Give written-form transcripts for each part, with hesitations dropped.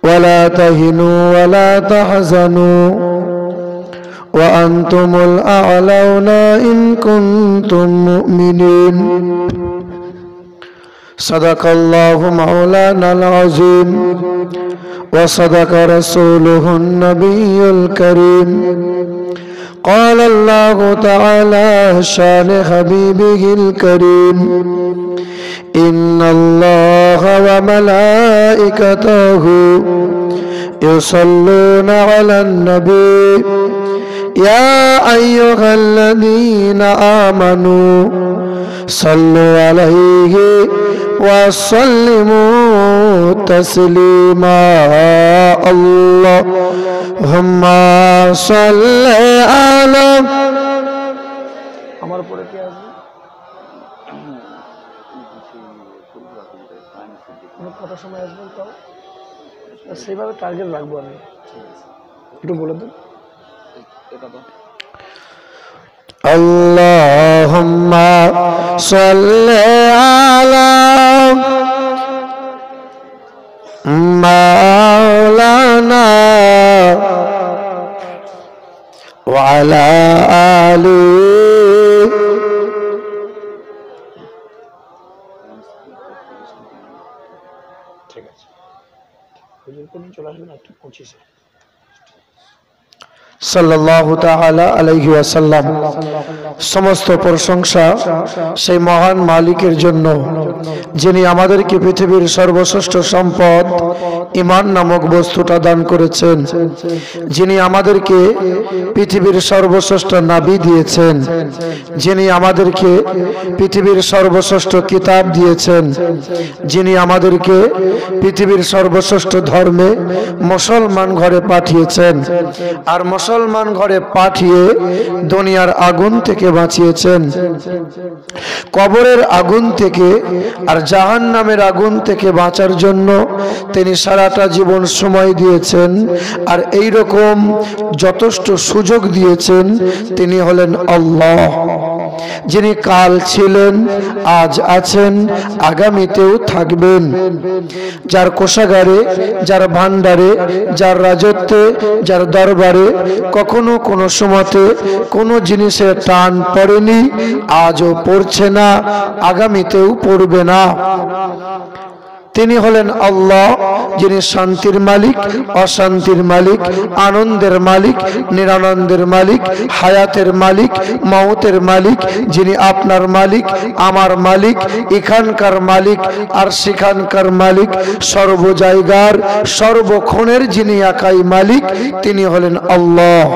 ولا تهنوا ولا تحزنوا وأنتم الأعلون إن كنتم مؤمنين. صدق الله مولانا العظيم وصدق رسوله النبي الكريم. قال الله تعالى شان حبيبه الكريم: إن الله وملائكته يصلون على النبي يا أيها الذين آمنوا صلوا عليه وسلموا تسليما. اللهم صل على আমার পরে কে আসবে? কত সময় আসবেন তাও সেইভাবে টার্গেট রাখবো। আমি একটু বলে দেন। আল্লাহুম্মা সাল্লি আলা মাওলানা ওয়া আলা আলি সাল্লাল্লাহু তাআলা আলাইহি ওয়াসাল্লাম। সমস্ত প্রশংসা সেই মহান মালিকের জন্য, যিনি আমাদেরকে পৃথিবীর সর্বশ্রেষ্ঠ সম্পদ ঈমান নামক বস্তুটা দান করেছেন, যিনি আমাদেরকে পৃথিবীর সর্বশ্রেষ্ঠ নবী দিয়েছেন, যিনি আমাদেরকে পৃথিবীর সর্বশ্রেষ্ঠ কিতাব দিয়েছেন, যিনি আমাদেরকে পৃথিবীর সর্বশ্রেষ্ঠ ধর্মে মুসলমান ঘরে পাঠিয়েছেন, আর মুসলমান ঘরে পাঠিয়ে দুনিয়ার আগুন থেকে বাঁচিয়েছেন, কবরের আগুন থেকে আর জাহান্নামের আগুন থেকে বাঁচার জন্য তিনি সারাটা জীবন সময় দিয়েছেন। আর এই রকম যথেষ্ট সুযোগ দিয়েছেন তিনি হলেন আল্লাহ, যিনি কাল ছিলেন, আজ আছেন, আগামীতেও থাকবেন, যার কোষাগারে, যার ভান্ডারে, যার রাজত্বে, যার দরবারে কখনো কোনো সময়তে কোনো জিনিসের টান পড়েনি, আজও পড়ছে না, আগামীতেও পড়বে না। তিনি হলেন আল্লাহ, যিনি শান্তির মালিক, অশান্তির মালিক, আনন্দের মালিক, নিরানন্দের মালিক, হায়াতের মালিক, মওতের মালিক, যিনি আপনার মালিক, আমার মালিক, এখানকার মালিক আর সেখানকার মালিক, সর্ব জায়গার সর্বক্ষণের যিনি একাই মালিক, তিনি হলেন আল্লাহ।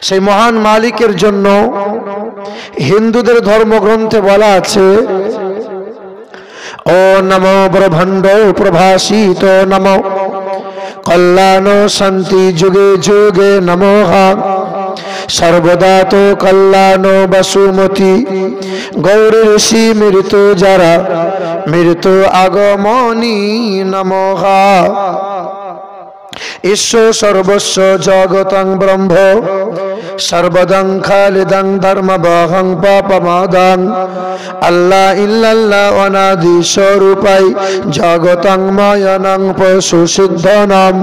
সেই মহান মালিকের জন্য হিন্দুদের ধর্মগ্রন্থে বলা আছে: ও নমো ব্রহ্মাণ্ড প্রভাসিত নমো কল্যাণ শান্তি যুগে যুগে নমঃ সর্বদা তো কল্যাণ বসুমতি গৌরী ঋষি মৃত্যু যারা মৃত্যু আগমনী নমঃ ঈশ্বর সর্বস্ব জগতং ব্রহ্ম সর্বদং খালিদং ধর্মবহং পাপমাদং আল্লাহ ইল্লাল্লাহ অনাদি স্বরূপাই জগতং ময়নং পশু সিদ্ধনম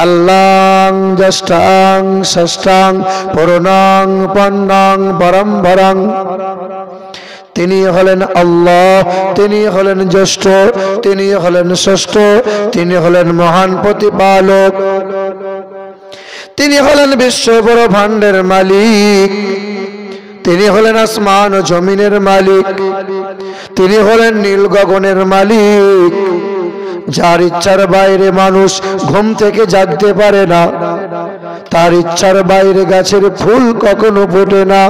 আল্লাহ জ্যেষ্ঠাং ষষ্ঠাং পূর্ণং পন্নং পরম্পরং। তিনি হলেন আল্লাহ, তিনি হলেন জ্যেষ্ঠ, তিনি হলেন ষষ্ঠ, তিনি হলেন মহান প্রতিপালক, তিনি হলেন বিশ্ব ব্রহ্মাণ্ডের মালিক, তিনি হলেন আসমান ও জমিনের মালিক, তিনি হলেন নীল গগনের মালিক, যার ইচ্ছার বাইরে মানুষ ঘুম থেকে জাগতে পারে না, তার ইচ্ছার বাইরে গাছের ফুল কখনো ফোটে না।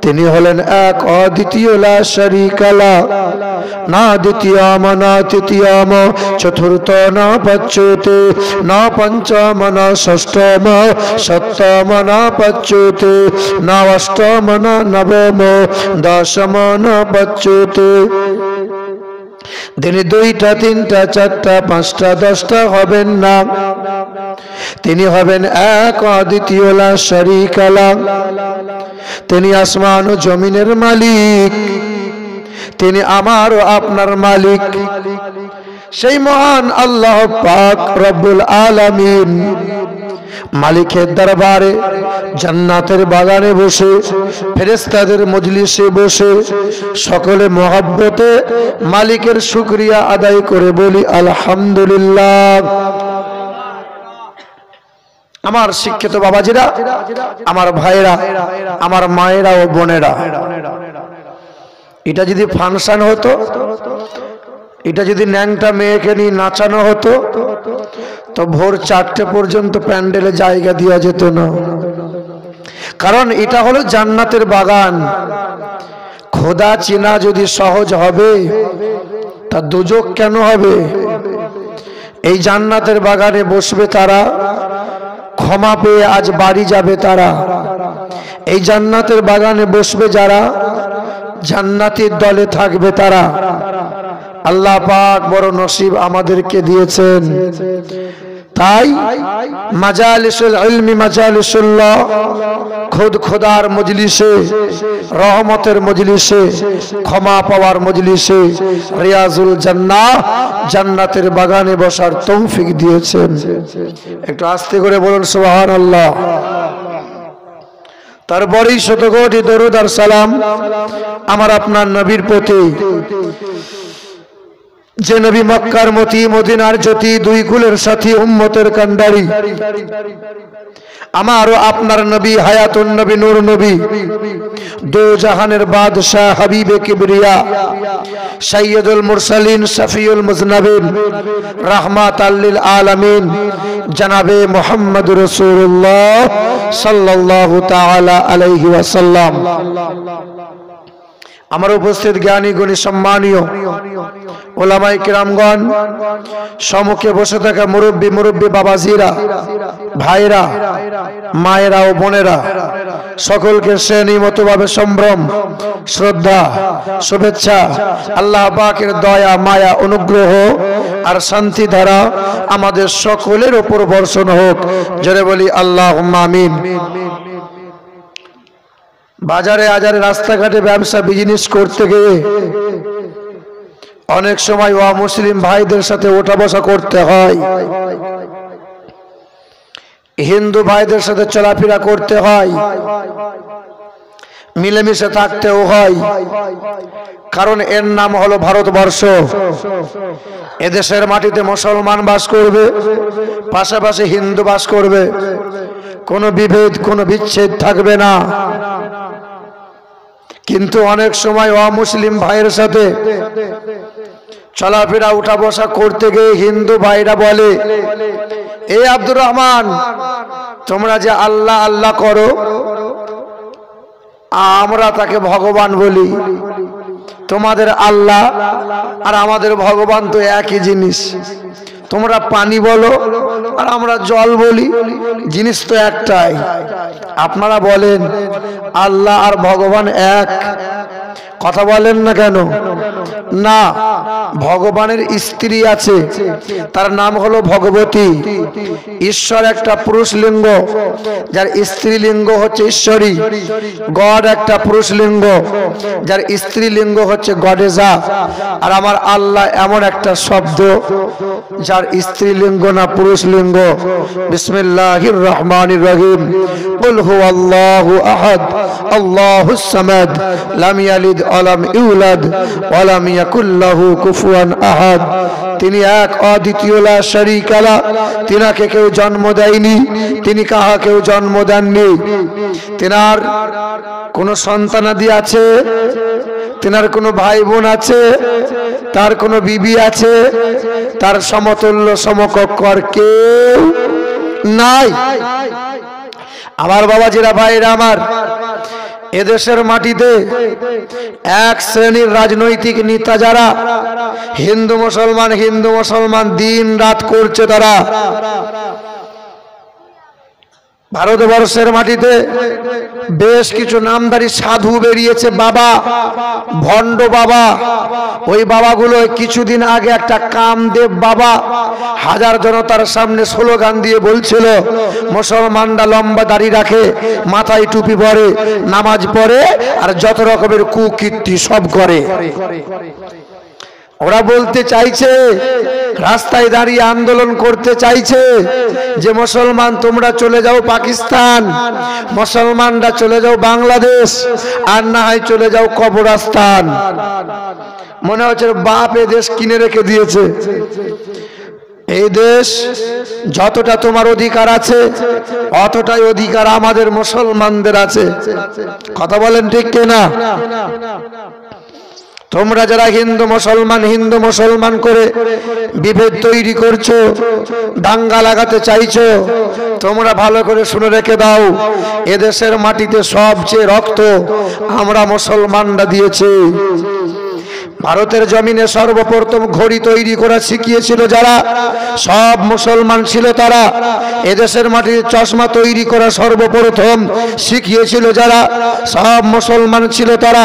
তিনি হলেন এক অদ্বিতীয় লা শারীকা লা, না দ্বিতীয়ম না তৃতীয়ম চতুর্থ না পঞ্চমে না পঞ্চম না ষষ্ঠম সপ্তম না পঞ্চমে না অষ্টম না নবম দশম না পঞ্চমে। তিনি দুইটা, তিনটা, চারটা, পাঁচটা, দশটা হবেন না, তিনি হবেন এক অদ্বিতীয় লা শারীকা লা। তিনি আসমান ও জমিনের মালিক, তিনি আমার ও আপনার মালিক। সেই মহান আল্লাহ পাক রব্বুল আলামিন মালিকের দরবারে জান্নাতের বাগানে বসে ফেরেশতাদের মজলিসে বসে সকলে মহব্বতে মালিকের শুকরিয়া আদায় করে বলি আলহামদুলিল্লাহ। আমার শিক্ষিত বাবাজিরা, আমার ভাইরা, আমার মায়েরা ও বোনেরা, এটা যদি ফাংশন হতো, এটা যদি ন্যাংটা মেয়েকে নিয়ে নাচানো হতো, তো ভোর 4টে পর্যন্ত প্যান্ডেলে জায়গা দেওয়া যেত না। কারণ এটা হলো জান্নাতের বাগান। খোদা চেনা যদি সহজ হবে, তা দোজখ কেন হবে? এই জান্নাতের বাগানে বসবে তারা, ক্ষমা পেয়ে আজ বাড়ি যাবে তারা। এই জান্নাতের বাগানে বসবে যারা, জান্নাতের দলে থাকবে তারা। আল্লাহ পাক বড় নসিব আমাদেরকে দিয়েছেন। তাই মাজালিসুল ইলমি, মাজালিসুল্লাহ, খুদ খোদার মজলিসে, রহমতের মজলিসে, ক্ষমা পাওয়ার মজলিসে, রিয়াজুল জান্নাহ, জান্নাতের বাগানে বসার তৌফিক দিয়েছেন। একটু আস্তে করে বলুন সুবহানাল্লাহ। তারপরেই শতকোটি দরুদ আর সালাম আমার আপনার নবীর প্রতি, যে নবী মক্কার মতি, মদিনার জ্যোতি, দুই কুলের সাথী, উম্মতের কান্ডারি, আমারও আপনার নবী, হায়াতুন নবী, নূর নবী, দো জাহানের বাদশাহ, হাবিবে কিবরিয়া, সাইয়্যিদুল মুরসালিন, শফিউল মুজনবিন, রাহমাতাল লিল আলামিন, জনাবে মুহাম্মদুর রাসূলুল্লাহ সাল্লাল্লাহু তাআলা আলাইহি ওয়াসাল্লাম। আমার উপস্থিত জ্ঞানী গুণী সম্মানীয় ওলামায়ে কিরামগণ, সম্মুখে বসে থাকা মুরব্বী বাবাজিরা, ভাইরা, মায়েরা ও বোনেরা, সকলকে শ্রেণীমতভাবে সম্ভ্রম, শ্রদ্ধা, শুভেচ্ছা, আল্লাহ পাকের দয়া, মায়া, অনুগ্রহ আর শান্তি ধারা আমাদের সকলের উপর বর্ষণ হোক। জোরে বলি আল্লাহুম্মা আমিন। বাজারে আজারে রাস্তাঘাটে ব্যবসা বিজনেস করতে গিয়ে অনেক সময় অমুসলিম ভাইদের সাথে ওঠা বসা করতে হয়, হিন্দু ভাইদের সাথে চলাফেরা করতে হয়, মিলেমিশে থাকতেও হয়। কারণ এর নাম হলো ভারতবর্ষ। এদেশের মাটিতে মুসলমান বাস করবে, পাশাপাশি হিন্দু বাস করবে, কোনো বিভেদ, কোনো বিচ্ছেদ থাকবে না। কিন্তু অনেক সময় অমুসলিম ভাইয়ের সাথে চলাফেরা উঠা বসা করতে গিয়ে হিন্দু ভাইরা বলে, এ আব্দুর রহমান, তোমরা যে আল্লাহ আল্লাহ করো, আমরা তাকে ভগবান বলি। তোমাদের আল্লাহ আর আমাদের ভগবান তো একই জিনিস। তোমরা পানি বলো আর আমরা জল বলি, জিনিস তো একটাই। আপনারা বলেন আল্লাহ আর ভগবান এক, কথা বলেন না কেন? না, ভগবানের স্ত্রী আছে, তার নাম হলো ভগবতী। ঈশ্বর একটা পুরুষ লিঙ্গ, যার স্ত্রী লিঙ্গ হচ্ছে ঈশ্বরী। গড একটা পুরুষ লিঙ্গ, যার স্ত্রী লিঙ্গ হচ্ছে গডেজা। আর আমার আল্লাহ এমন একটা শব্দ যার স্ত্রী লিঙ্গ না পুরুষ লিঙ্গ। বিসমিল্লাহির রহমানির রহিম। কুল হুয়াল্লাহু আহাদ, আল্লাহুস সামাদ, লাম ইয়ালিদ ওয়ালাম ইউলাদ ওয়ালাম ইয়াকুল লাহু কুফুয়ান আহাদ। তিনি এক, অদ্বিতীয়, লা শারীকা লা। তিনাকে কেউ জন্ম দেয়নি, তিনি কাহাকেও জন্ম দেননি। তিনার কোন সন্তানাদি আছে, তিনার কোনো ভাই বোন আছে, তার কোনো বিবি আছে, তার সমতুল্য সমকক্ষ আর কেউ নাই। আমার বাবাজিরা, ভাইরা আমার, এদেশের মাটিতে এক শ্রেণীর রাজনৈতিক নেতা যারা হিন্দু মুসলমান দিন রাত করছে, তারা ভারতবর্ষের মাটিতে বেশ কিছু নামধারী সাধু বেরিয়েছে, বাবা, ভণ্ড বাবা। ওই বাবাগুলো কিছুদিন আগে একটা কামদেব বাবা হাজার জনতার সামনে স্লোগান দিয়ে বলছিল মুসলমানরা লম্বা দাড়ি রাখে, মাথায় টুপি পরে, নামাজ পড়ে, আর যত রকমের কুকীর্তি সব করে। ওরা বলতে চাইছে, রাস্তায় দাঁড়িয়ে আন্দোলন করতে চাইছে যে মুসলমান তোমরা চলে যাও পাকিস্তান, মুসলমানরা চলে যাও বাংলাদেশ, আর না হয় চলে যাও কবরস্থান। মনে হচ্ছে বাপ এ দেশ কিনে রেখে দিয়েছে। এই দেশ যতটা তোমার অধিকার আছে অতটাই অধিকার আমাদের মুসলমানদের আছে। কথা বলেন ঠিক কিনা? তোমরা যারা হিন্দু মুসলমান করে বিভেদ তৈরি করছো, দাঙ্গা লাগাতে চাইছো, তোমরা ভালো করে শুনে রেখে দাও, এদেশের মাটিতে সবচেয়ে রক্ত আমরা মুসলমানরা দিয়েছি। ভারতের জমিনে সর্বপ্রথম ঘড়ি তৈরি করা শিখিয়েছিল যারা, সব মুসলমান ছিল তারা। এদেশের মাটিতে চশমা তৈরি করা সর্বপ্রথম শিখিয়েছিল যারা, সব মুসলমান ছিল তারা।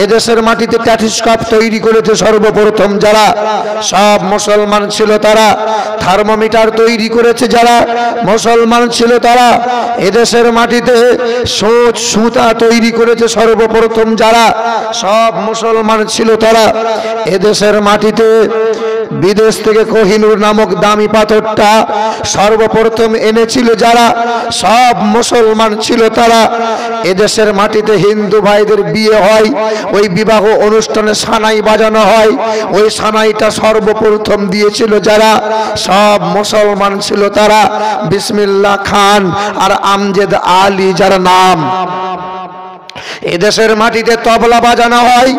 এদেশের মাটিতে ট্যাটিস্কোপ তৈরি করেছে সর্বপ্রথম যারা, সব মুসলমান ছিল তারা। থার্মোমিটার তৈরি করেছে যারা, মুসলমান ছিল তারা। এদেশের মাটিতে সূচ সুতা তৈরি করেছে সর্বপ্রথম যারা, সব মুসলমান ছিল তারা। এদেশের মাটিতে বিদেশ থেকে কোহিনূর নামক দামি পাথরটা সর্বপ্রথম এনেছিল যারা, সব মুসলমান ছিল তারা। এদেশের মাটিতে হিন্দু ভাইদের বিয়ে হয়, ওই বিবাহ অনুষ্ঠানে সানাই বাজানো হয়, ওই সানাইটা সর্বপ্রথম দিয়েছিল যারা, সব মুসলমান ছিল তারা। বিসমিল্লাহ খান আর আমজেদ আলী যার নাম। এদেশের মাটিতে তবলা বাজানো হয়,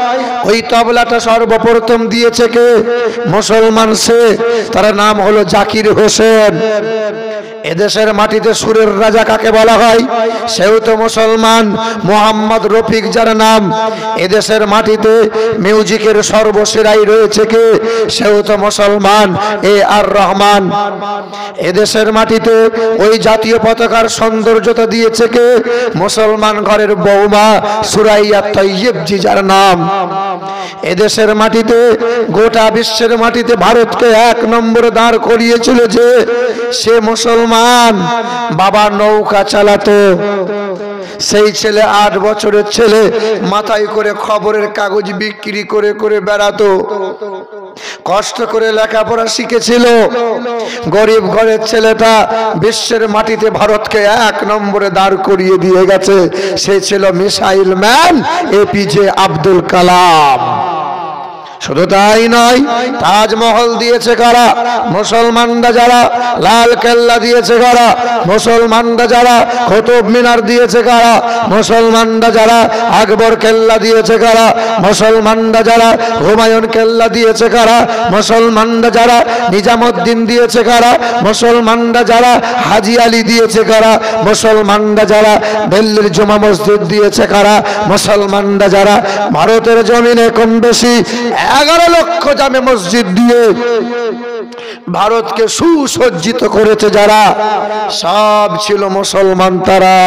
ওই তবলাটা সর্বপ্রথম দিয়েছে কে? মুসলমান সে, তার নাম হলো জাকির হোসেন। এদেশের মাটিতে সুরের রাজা কাকে বলা হয়? সেও তো মুসলমান, মোহাম্মদ রফিক যার নাম। এদেশের মাটিতে মিউজিকের সর্বসেরাই রয়েছে কে? সেও তো মুসলমান, এ আর রহমান। এদেশের মাটিতে ওই জাতীয় পতাকার সৌন্দর্যতা দিয়েছে কে? মুসলমান ঘরের বৌমা সুরাইয়া তৈয়ব জি যার নাম। এদেশের মাটিতে, গোটা বিশ্বের মাটিতে ভারতকে এক নম্বরে দাঁড় করিয়েছিল যে, সে মুসলমান। বাবা নৌকা চালাতো, সেই ছেলে 8 বছরের ছেলে মাথায় করে খবরের কাগজ বিক্রি করে করে বেড়াতো, কষ্ট করে লেখাপড়া শিখেছিল। গরিব ঘরের ছেলেটা বিশ্বের মাটিতে ভারতকে এক নম্বরে দাঁড় করিয়ে দিয়ে গেছে। সে ছিল missile man APJ Abdul Kalam. শুধু তাই নয়, তাজমহল দিয়েছে কারা? মুসলমানরা যারা। লাল কেল্লা দিয়েছে কারা? মুসলমানরা যারা। কুতুব মিনার দিয়েছে কারা? মুসলমানরা যারা। আকবর কেল্লা দিয়েছে কারা? মুসলমানরা যারা। হুমায়ুন কেল্লা দিয়েছে কারা? মুসলমানরা যারা। নিজামুদ্দিন দিয়েছে কারা? মুসলমানরা যারা। হাজি আলী দিয়েছে কারা? মুসলমানরা যারা। দিল্লির জুমা মসজিদ দিয়েছে কারা? মুসলমানরা যারা। ভারতের জমিনে কম বেশি 11 লক্ষ জামে মসজিদ দিয়ে ভারতকে সুসজ্জিত করেছে যারা, সব ছিল মুসলমান তারা।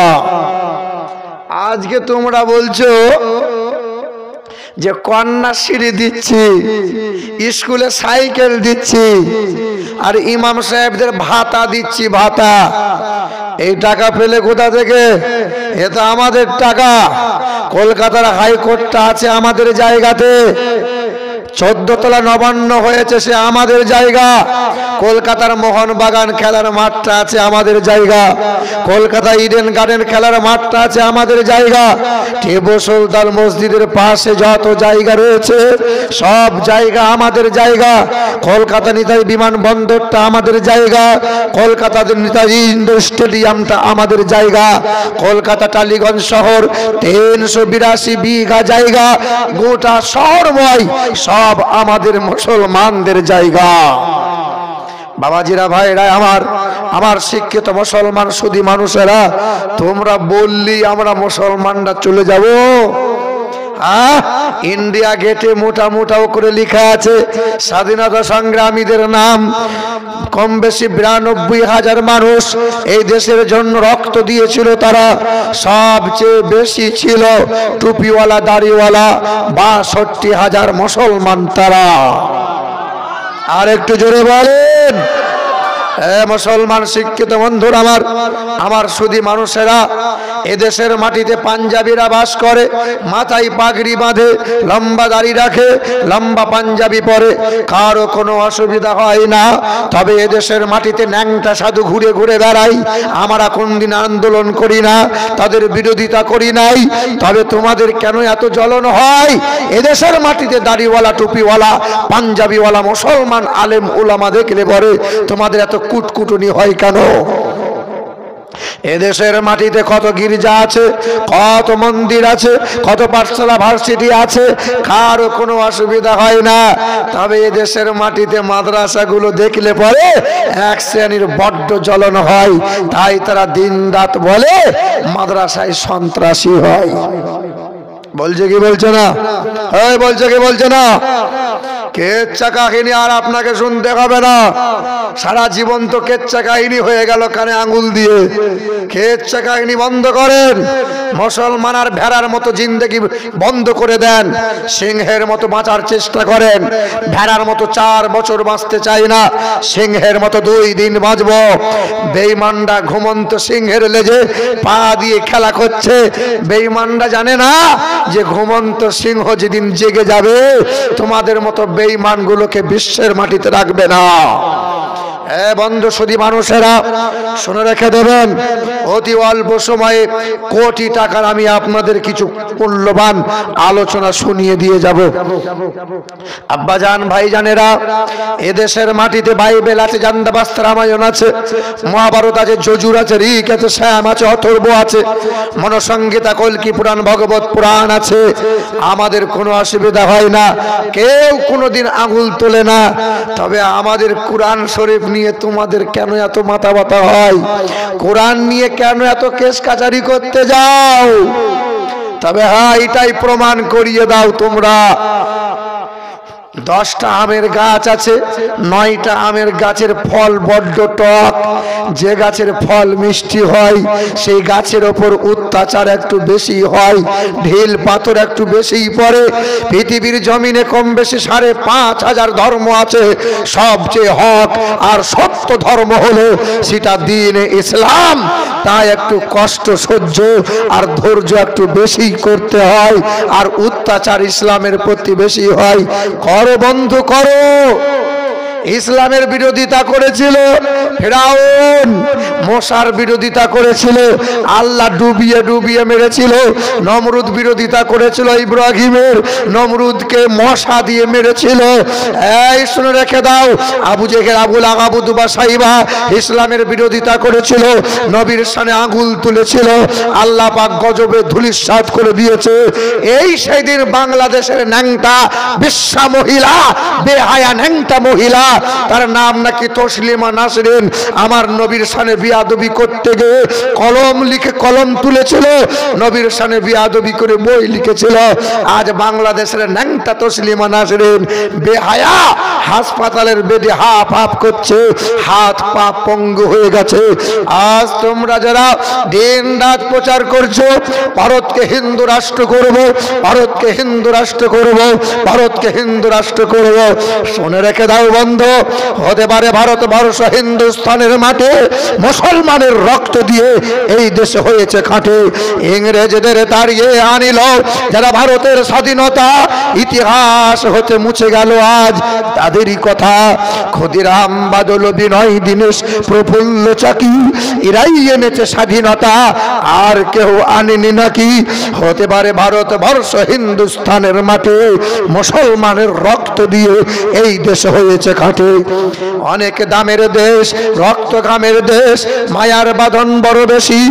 আজকে তোমরা বলছো যে কন্যাশ্রী দিচ্ছি, স্কুলে সাইকেল দিচ্ছি, আর ইমাম সাহেবদের ভাতা দিচ্ছি, ভাতা। এই টাকা পেলে কোথা থেকে? এটা আমাদের টাকা। কলকাতার হাইকোর্টটা আছে আমাদের জায়গাতে, 14 তলা নবান্ন হয়েছে, সে আমাদের জায়গা। কলকাতার মোহনবাগান খেলার মাঠটা আছে আমাদের জায়গা। কলকাতা ইডেন গার্ডেন খেলার মাঠটা আছে আমাদের জায়গা। টিপু সুলতান মসজিদের পাশে যত জায়গা রয়েছে সব জায়গা আমাদের জায়গা। কলকাতা নেতাজি বিমানবন্দরটা আমাদের জায়গা। কলকাতার নেতাজি ইন্ডোর স্টেডিয়ামটা আমাদের জায়গা। কলকাতা টালিগঞ্জ শহর 382 বিঘা জায়গা, গোটা শহরময় সব আমাদের মুসলমানদের জায়গা। বাবাজিরা, ভাইরা আমার শিক্ষিত মুসলমান সুধী মানুষেরা, তোমরা বললি আমরা মুসলমানরা চলে যাব? ইন্ডিয়া গেটে মোটা মোটাও করে লেখা আছে স্বাধীনতা সংগ্রামীদের নাম। কম বেশি 92,000 মানুষ এই দেশের জন্য রক্ত দিয়েছিল। তারা সবচেয়ে বেশি ছিল টুপিওয়ালা দাড়িওয়ালা 62,000 মুসলমান। তারা আর একটু জোরে বলেন। মুসলমান শিক্ষিত বন্ধুরা আমার শুধু মানুষেরা, এদেশের মাটিতে পাঞ্জাবিরা বাস করে, মাথায় পাগড়ি বাঁধে, লম্বা দাড়ি রাখে, লম্বা পাঞ্জাবি পরে, কারো কোনো অসুবিধা হয় না। তবে এদেশের মাটিতে ন্যাংটা সাধু ঘুরে ঘুরে বেড়াই। আমরা কোনদিন আন্দোলন করি না, তাদের বিরোধিতা করি নাই। তবে তোমাদের কেন এত জ্বলন হয়? এদেশের মাটিতে দাড়িওয়ালা টুপিওয়ালা পাঞ্জাবিওয়ালা মুসলমান আলেম উলামা দেখলে পরে তোমাদের এত কুটকুটুনি হয় কেন? এদেশের মাটিতে কত গির্জা আছে, কত মন্দির আছে, কত পাঠশালা ভার্সিটি আছে, কারো কোনো অসুবিধা হয় না। তবে এদেশের মাটিতে মাদ্রাসাগুলো দেখলে পরে এক শ্রেণীর বড্ড জ্বলন হয়। তাই তারা দিন রাত বলে মাদ্রাসায় সন্ত্রাসী হয়। বলছে কি বলছে না? বলছে কি বলছে না? কেচ্ছা কাহিনী আর আপনাকে শুনতে হবে না। সারা জীবন তো কেচ্ছা কাহিনী হয়ে গেল কানে আঙ্গুল দিয়ে। কেচ্ছা কাহিনী বন্ধ করেন। মুসলমান আর ভেড়ার মতো জিন্দেগি বন্ধ করে দেন। সিংহের মতো বাঁচার চেষ্টা করেন। ভেড়ার মতো 4 বছর বাঁচতে চাই না, সিংহের মতো 2 দিন বাঁচব। বেঈমানরা ঘুমন্ত সিংহের লেজে পা দিয়ে খেলা করছে। বেঈমানরা জানে না যে ঘুমন্ত সিংহ যেদিন জেগে যাবে তোমাদের মতো বেঈমানগুলোকে বিশ্বের মাটিতে রাখবে না। বন্ধু শুধু মানুষেরা শুনে রেখে দেবেন, অতি অল্প সময়ে কোটি টাকার আমি আপনাদের কিছু মূল্যবান আলোচনা শুনিয়ে দিয়ে যাব। আব্বাজান ভাইজানেরা, এদেশের মাটিতে বাইবেল আছে, জান্দাবাস্ত রামায়ণ আছে, মহাভারত আছে, যজুর আছে, ঋক আছে, শ্যাম আছে, অথর্ব আছে, মনসংগীতা, কল্কি পুরাণ, ভগবত পুরাণ আছে। আমাদের কোনো অসুবিধা হয় না, কেউ কোনোদিন আঙুল তোলে না। তবে আমাদের কোরআন শরীফ নিয়ে তোমাদের কেন এত মাথা ব্যথা হয়? কোরআন নিয়ে কেন এত কেস কাচারি করতে যাও? তবে হ্যাঁ, এটাই প্রমাণ করিয়ে দাও তোমরা। 10টা আমের গাছ আছে, 9টা আমের গাছের ফল বড্ড টক। যে গাছের ফল মিষ্টি হয় সেই গাছের ওপর অত্যাচার একটু বেশি হয়, ঢিল পাথর একটু বেশিই পড়ে। পৃথিবীর জমিনে কম বেশি 5,500 ধর্ম আছে। সবচেয়ে হক আর সত্য ধর্ম হলো সেটা দ্বীন ইসলাম। তাই একটু কষ্ট সহ্য আর ধৈর্য একটু বেশি করতে হয়, আর অত্যাচার ইসলামের প্রতি বেশি হয়। করো বন্ধু, করো। ইসলামের বিরোধিতা করেছিল ফেরাউন, মোসার বিরোধিতা করেছিল, আল্লাহ ডুবিয়ে ডুবিয়ে মেরেছিল। নমরুদ বিরোধিতা করেছিল ইব্রাহিমের, নমরুদকে মশা দিয়ে মেরেছিল। এই শুনে রেখে দাও, আবু জেহেল, আবুল আগাবু দুবা সাইবা ইসলামের বিরোধিতা করেছিল, নবীর সামনে আঙ্গুল তুলেছিল, আল্লাহ পাক গজবে ধূলিসাৎ করে দিয়েছে। এই সেদিন বাংলাদেশের ন্যাংটা বিশ্বা মহিলা, বেহায়া ন্যাংটা মহিলা, তার নাম নাকি তসলিমা নাসরিন, আমার নবীর সামনে বিয়াদবি করতে গিয়ে কলম লিখে কলম তুলেছিল, নবীর সামনে বিয়াদবি করে বই লিখেছিল। আজ বাংলাদেশের ন্যাংটা তসলিমা নাসরিন বেহায়া হাসপাতালের বেডে হাফ হাফ করছে, হাত পা পঙ্গু হয়ে গেছে। আজ তোমরা যারা দিন রাত প্রচার করছো ভারতকে হিন্দু রাষ্ট্র করব, ভারতকে হিন্দু রাষ্ট্র করব, ভারতকে হিন্দু রাষ্ট্র করব, শুনে রেখে দাও বন্ধ, হতে পারে ভারতবর্ষ হিন্দুস্তানের মাঠে মুসলমানের রক্ত দিয়ে এই দেশে হয়েছে খাঁটে। ইংরেজদের তাড়িয়ে আনিল যারা ভারতের স্বাধীনতা ইতিহাস হতে মুছে গেল আজ তাদেরই কথা। ক্ষুদিরাম, বাদল, বিনয়, দীনেশ, প্রফুল্ল চাকি, এরাই এনেছে স্বাধীনতা, আর কেউ আনেনি নাকি? হতে পারে ভারতবর্ষ হিন্দুস্তানের মাঠে মুসলমানের রক্ত দিয়ে এই দেশে হয়েছে খাঁটে। অনেক দামের দেশ, রক্ত ঘামের দেশ, মায়ার বাঁধন বড় বেশি।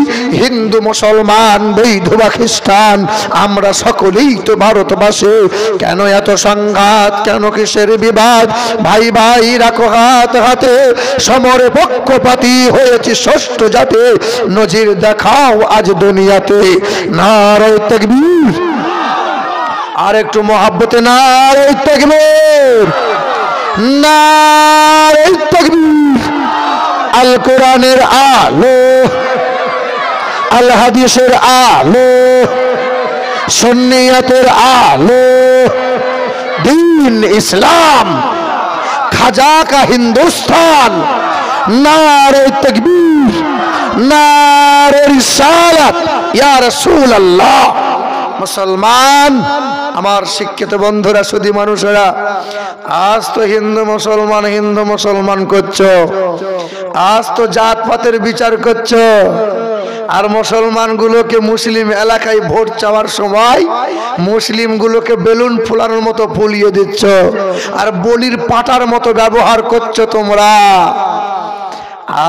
হিন্দু মুসলমান বৌদ্ধ বা খ্রিস্টান আমরা সকলেই তো ভারতবাসী। কেন এত সংঘাত, কেন কিসের বিবাদ? ভাই ভাই রাখো হাত হাতে, সমরে পক্ষপাতী হয়েছে ষষ্ঠ জাতে। নজির দেখাও আজ দুনিয়াতে, নারায়ে তাকবীর। আর একটু মহাব্বতে নারে তাকবীর, নারে তাকবীর। আল কোরআনের আলো, আল হাদিসের আলো, সুন্নিয়তের আলো, दीन इस्लाम, खाजा का हिंदुस्तान, नारे तकबीर, नारे रिसालत, या रसूल अल्लाह। मुसलमान আমার শিক্ষিত বন্ধুরা, সুধী মানুষেরা, আজ তো হিন্দু মুসলমান করছো, আজ তো জাতপাতের বিচার করছো, আর মুসলমানগুলোকে মুসলিম এলাকায় ভোট চাওয়ার সময় মুসলিমগুলোকে বেলুন ফুলানোর মতো ফুলিয়ে দিচ্ছ, আর বলির পাটার মতো ব্যবহার করছো তোমরা।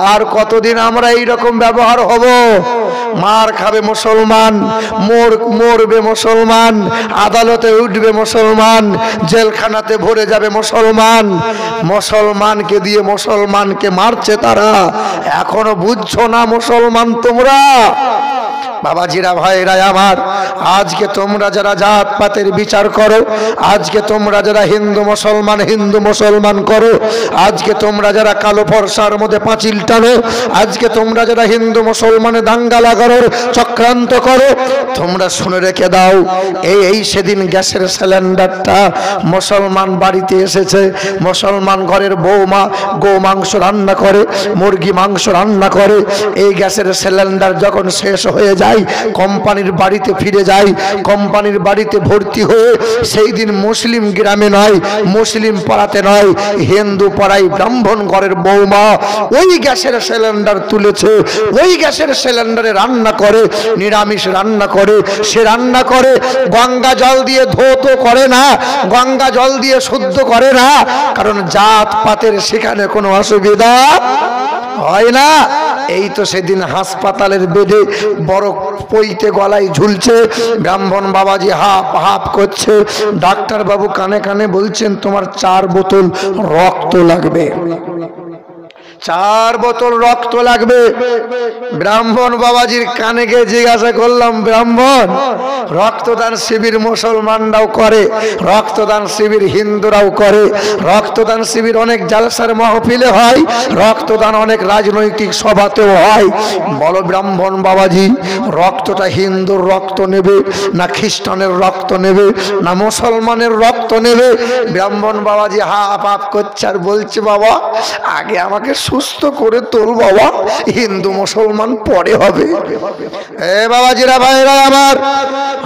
আর কতদিন আমরা এই রকম ব্যবহার হব? মার খাবে মুসলমান, মরবে মুসলমান, আদালতে উঠবে মুসলমান, জেলখানাতে ভরে যাবে মুসলমান। মুসলমানকে দিয়ে মুসলমানকে মারছে তারা, এখনো বুঝছো না মুসলমান তোমরা? বাবাজিরা, ভাইরা আমার, আজকে তোমরা যারা জাত পাতের বিচার করো, আজকে তোমরা যারা হিন্দু মুসলমান করো, আজকে তোমরা যারা কালো ফর্সার মধ্যে পাঁচিল টানো, আজকে তোমরা যারা হিন্দু মুসলমানে দাঙ্গা লাগানোর চক্রান্ত করো, তোমরা শুনে রেখে দাও, এই সেদিন গ্যাসের সিলিন্ডারটা মুসলমান বাড়িতে এসেছে, মুসলমান ঘরের বৌমা গোমাংস রান্না করে, মুরগি মাংস রান্না করে, এই গ্যাসের সিলিন্ডার যখন শেষ হয়ে যায় কোম্পানির বাড়িতে ফিরে যায়, কোম্পানির বাড়িতে ভর্তি হয়ে সেই দিন মুসলিম গ্রামে নয়, মুসলিম পাড়াতে নয়, হিন্দু পাড়ায় ব্রাহ্মণ ঘরের বৌমা ওই গ্যাসের সিলিন্ডার তুলেছে, ওই গ্যাসের সিলিন্ডারে রান্না করে, নিরামিষ রান্না করে, সে রান্না করে গঙ্গা জল দিয়ে ধৌত করে না, গঙ্গা জল দিয়ে শুদ্ধ করে না, কারণ জাত পাতের সেখানে কোনো অসুবিধা হয় না। এই তো সেদিন হাসপাতালের বেডে বড় পইতে গলায় ঝুলছে, ব্রাহ্মণ বাবাজি হাপ হাপ করছে, ডাক্তার বাবু কানে কানে বলছেন তোমার 4 বোতল রক্ত লাগবে, 4 বোতল রক্ত লাগবে। ব্রাহ্মণ বাবাজির কানে গিয়ে জিজ্ঞাসা করলাম, ব্রাহ্মণ, রক্তদান শিবির মুসলমানরাও করে, রক্তদান শিবির হিন্দুরাও করে, রক্তদান শিবির অনেক জালসার মাহফিলে হয়, রক্তদান অনেক রাজনৈতিক সভাতেও হয়, বলো ব্রাহ্মণ বাবাজি, রক্তটা হিন্দুর রক্ত নেবে না খ্রিস্টানের রক্ত নেবে না মুসলমানের রক্ত নেবে? ব্রাহ্মণ বাবাজি হাপ হাপ করছে আর বলছে, বাবা আগে আমাকে সুস্থ করে তোল বাবা, হিন্দু মুসলমান পরে হবে। এ বাবাজিরা, ভাইরা আমার,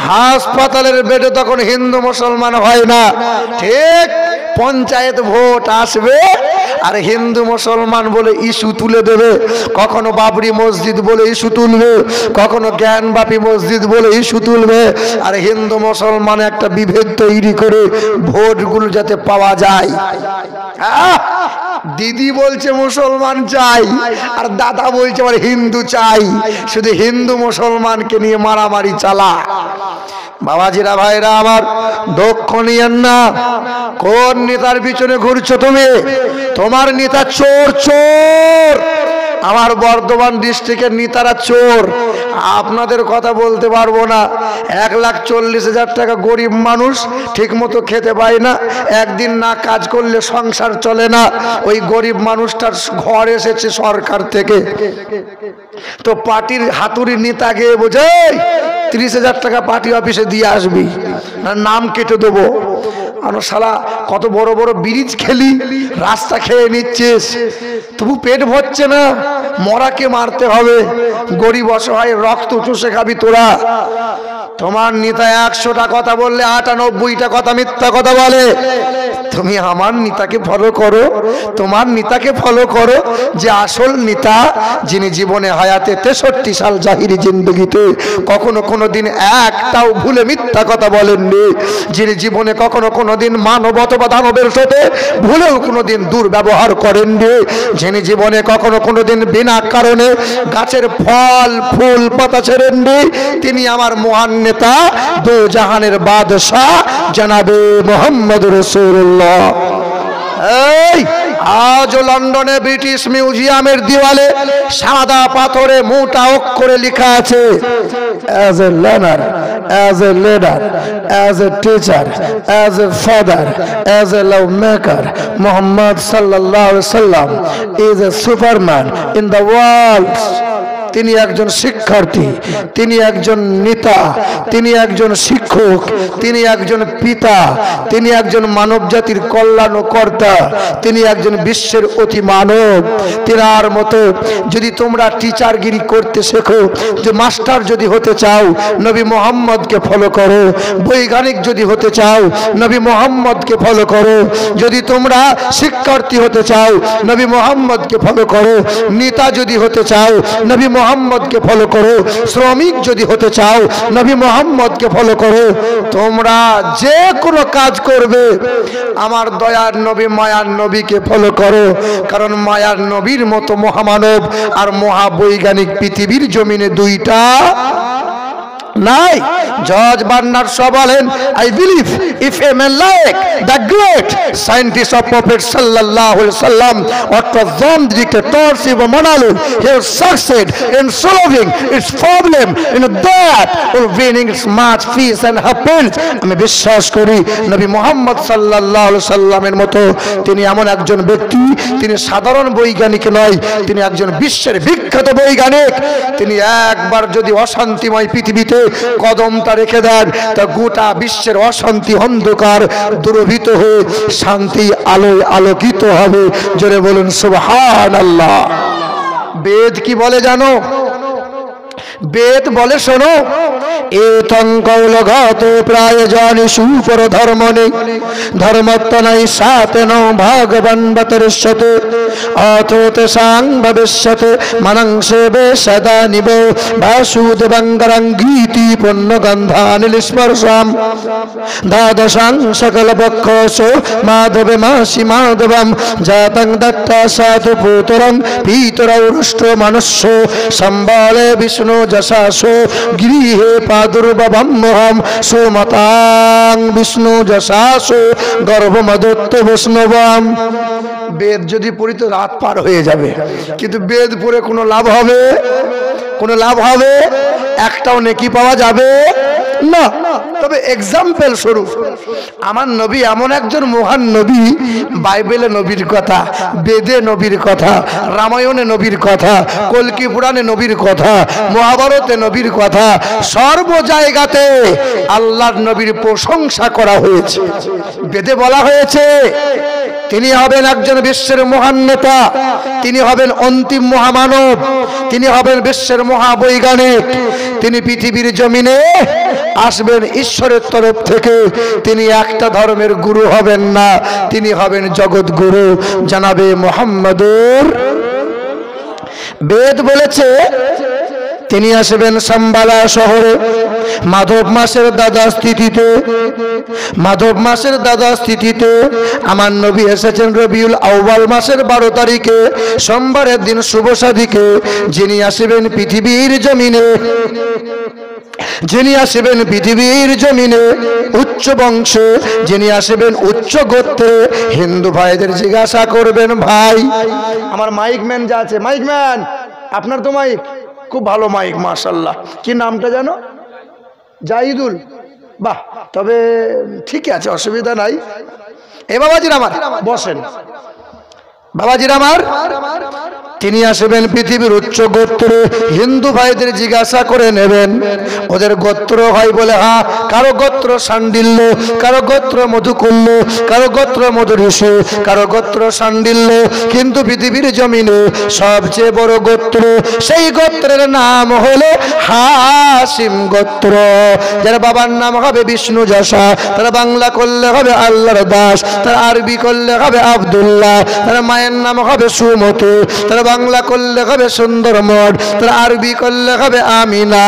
হাসপাতালের বেডে তখন হিন্দু মুসলমান হয় না, ঠিক পঞ্চায়েত ভোট আসবে আর হিন্দু মুসলমান বলে ইস্যু তুলে দেবে, কখনো বাবরি মসজিদ বলে ইস্যু তুলবে, কখনো জ্ঞানবাপী মসজিদ বলে ইস্যু তুলবে, আর হিন্দু মুসলমান একটা বিভেদ তৈরি করে ভোটগুলো যাতে পাওয়া যায়। দিদি বলছে মুসলমান চাই, আর দাদা বলছে আমার হিন্দু চাই, শুধু হিন্দু মুসলমানকে নিয়ে মারামারি চালা। বাবাজিরা, ভাইরা আমার, দুঃখ নিয়েন না। কোন নেতার পিছনে ঘুরছো তুমি? তোমার নেতা চোর, চোর। আমার বর্ধমান ডিস্ট্রিক্টের নেতারা চোর, আপনাদের কথা বলতে পারবো না। 1,40,000 টাকা গরিব মানুষ ঠিক মতো খেতে পায় না, একদিন না কাজ করলে সংসার চলে না। ওই গরিব মানুষটার ঘর এসেছে সরকার থেকে, তো পার্টির হাতুড়ি নেতা গিয়ে বোঝে 30,000 টাকা পার্টি অফিসে দিয়ে আসবি, না নাম কেটে দেবো। আনো শালা, কত বড় বড় ব্রিজ খেলি, রাস্তা খেয়ে নিচ্ছিস, তবু পেট ভরছে না, মরাকে মারতে হবে, গরিব অসহায় রক্ত চুষে খাবি তোরা। তোমার নেতা 100টা কথা বললে 98টা কথা মিথ্যা কথা বলে। তুমি আমার নেতাকে ফলো করো, তোমার নেতাকে ফলো করো, যে আসল নেতা, যিনি জীবনে হায়াতে 63 সাল জাহিরি জিন্দগিতে কখনো কোনোদিন একটাও ভুলে মিথ্যা কথা বলেননি, যিনি জীবনে কখনো কোনোদিন মানব অথবা দানবের সাথে ভুলেও কোনোদিন দুর্ব্যবহার করেননি, যিনি জীবনে কখনো কোনোদিন বিনা কারণে গাছের ফল ফুল পাতা ছেড়েননি, তিনি আমার মহান নেতা, দো জাহানের বাদশাহ জনাবে মুহাম্মদ রাসূলুল্লাহ। এই আজ আজও লন্ডনে ব্রিটিশ মিউজিয়ামের দেওয়ালে সাদা পাথরে মোটা অক্ষরে লেখা আছে, as a learner, as a leader, as a teacher, as a father, as a love maker, Muhammad সাল্লাল্লাহু আলাইহি সাল্লাম is a Superman in the world. তিনি একজন শিক্ষার্থী, তিনি একজন নেতা, তিনি একজন শিক্ষক, তিনি একজন পিতা, তিনি একজন মানব জাতির কল্যাণকর্তা, তিনি একজন বিশ্বের অতি মানব। তিনার মতো যদি তোমরা টিচারগিরি করতে শেখো, যে মাস্টার যদি হতে চাও নবী মোহাম্মদকে ফলো করো, বৈজ্ঞানিক যদি হতে চাও নবী মোহাম্মদকে ফলো করো, যদি তোমরা শিক্ষার্থী হতে চাও নবী মোহাম্মদকে ফলো করো, নেতা যদি হতে চাও নবী মোহাম্মদকে ফলো করো, শ্রমিক যদি হতে চাও নবী মোহাম্মদকে ফলো করো। তোমরা যে কোনো কাজ করবে আমার দয়ার নবী মায়ার নবীকে ফলো করো, কারণ মায়ার নবীর মতো মহামানব আর মহাবৈজ্ঞানিক পৃথিবীর জমিনে দুইটা নাই। জর্জ বার্নার্ড শ বলেন, I believe if a man like the great scientist of prophet সাল্লাল্লাহু আলাইহি সাল্লাম or to them dictators of Manalul, he will succeed in solving its problem in that will winning its much peace and happiness. আমি বিশ্বাস করি নবী মুহাম্মদ সাল্লাল্লাহু আলাইহি সাল্লামের মতো তিনি এমন একজন ব্যক্তি, তিনি সাধারণ বৈজ্ঞানিক নয়, তিনি একজন বিশ্বের বিখ্যাত বৈজ্ঞানিক। তিনি একবার যদি অশান্তিময় পৃথিবীতে কদমটা রেখে দেন তা গোটা বিশ্বের অশান্তি অন্ধকার দূরভূত হয়ে শান্তি আলোয় আলোকিত হবে। জোরে বলুন সুবহানাল্লাহ। বেদ কি বলে জানো? বেদ বলে শোনো, এতং কৌলঘাত প্রায় জানি সুপর ধর্মনে ধর্মত্তনাই সাতেন ভগবান বতরিষ্যতে অথোতে সাং ভবিষ্যতে মনংসেবে সদা নিব বাসুদেবঙ্গরঙ্গীতি পুণ্যগন্ধানিল স্পর্শাম দ্বাদশাং সকল পক্ষস মাধবে মাসি মাধবম জাতং দত্তা সাধু পুতরং পিতরৌষ্ট মনুষ্য সম্বলে বিষ্ণু যশাসো গৃহে প্রাদুর্ভবমহম সোমতাং বিষ্ণু যশাসো গর্ভমদত্ত বৈষ্ণবম। বেদ যদি পড়ি তো রাত পার হয়ে যাবে, কিন্তু বেদ পড়ে কোনো লাভ হবে? কোনো লাভ হবে? একটাও নেকি পাওয়া যাবে না। তবে এক্সাম্পল স্বরূপ আমার নবী এমন একজন মহান নবী, বাইবেলে নবীর কথা, বেদে নবীর কথা, রামায়ণে নবীর কথা, কল্কি পুরাণে নবীর কথা, মহাভারতে নবীর কথা, সর্ব জায়গাতে আল্লাহর নবীর প্রশংসা করা হয়েছে। বেদে বলা হয়েছে তিনি হবেন একজন বিশ্বের মহান নেতা, তিনি হবেন অন্তিম মহামানব, তিনি হবেন বিশ্বের মহাবৈজ্ঞানিক, তিনি পৃথিবীর জমিনে আসবেন ঈশ্বরের তরফ থেকে। তিনি একটা ধর্মের গুরু হবেন না, তিনি হবেন জগৎ গুরু জানাবে মুহাম্মাদুর। বেদ বলেছে তিনি আসবেন সাম্বালা শহরে মাধব মাসের দাদা স্থিতিতে। মাধব মাসের দাদা স্থিতিতে আমার নবী এসেছেন রবিউল আউয়াল মাসের 12 তারিখে সোমবারের দিন শুভ সাদিকে। যিনি আসবেন পৃথিবীর জমিনে, যিনি আসবেন পৃথিবীর জমিনে উচ্চ বংশে, যিনি আসবেন উচ্চ গোত্রে। হিন্দু ভাইদের জিজ্ঞাসা করবেন, ভাই আমার মাইক ম্যান যা আছে, মাইক ম্যান আপনার তো মাইক খুব ভালো মাইক মাশাআল্লাহ, কি নামটা জানো? জাহিদুল। বাহ, তবে ঠিক আছে, অসুবিধা নাই। এ বাবাজির আমার বসেন, বাবাজির আমার তিনি আসবেন পৃথিবীর উচ্চ গোত্রে। হিন্দু ভাইদের জিজ্ঞাসা করে নেবেন ওদের গোত্র হয় বলে হ্যাঁ, কারো গোত্র শান্ডিল্য, কারো গোত্র মধুকুল্য, কারো গোত্র মধুঋষি, কারো গোত্র শান্ডিল্য, কিন্তু পৃথিবীর জমিনে সবচেয়ে বড় গোত্র, সেই গোত্রের নাম হলো হাসিম গোত্র। যারা বাবার নাম হবে বিষ্ণু যশা, তারা বাংলা করলে হবে আল্লাহর দাস, তারা আরবি করলে হবে আব্দুল্লাহ, তারা মায়ের নাম হবে সুমতি, তারা বাংলা করলে হবে সুন্দর মঠ, তারা আরবি করলে হবে আমিনা।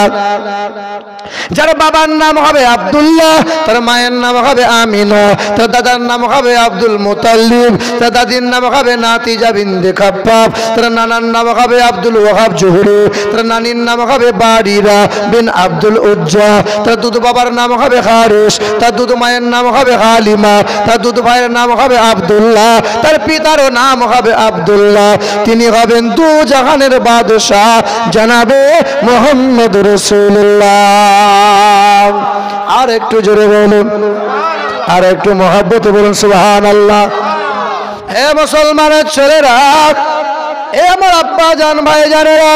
যার বাবার নাম হবে আব্দুল্লাহ, তার মায়ের নাম হবে আমিনা, তার দাদার নাম হবে আব্দুল মুতাল্লিব, তার দাদির নাম হবে নাতিজা বিনতে খাব্বাব, তার নানার নাম হবে আব্দুল ওয়াহাব জুহরি, তার নানির নাম হবে বারিরা বিন আব্দুল উজ্জা, তার দুধ বাবার নাম হবে হারিস, তার দুধ মায়ের নাম হবে হালিমা, তার দুধ ভাইয়ের নাম হবে আব্দুল্লাহ, তার পিতারও নাম হবে আব্দুল্লাহ। তিনি হবেন দু জাহানের বাদশাহ জনাবে মুহাম্মদ রাসূলুল্লাহ। আর একটু জোরে বলুন, আর একটু মহব্বতে বলুন সুবহানাল্লাহ। হে মুসলমানের ছেলেরা, এ আমার আব্বা জান ভাই জানেরা,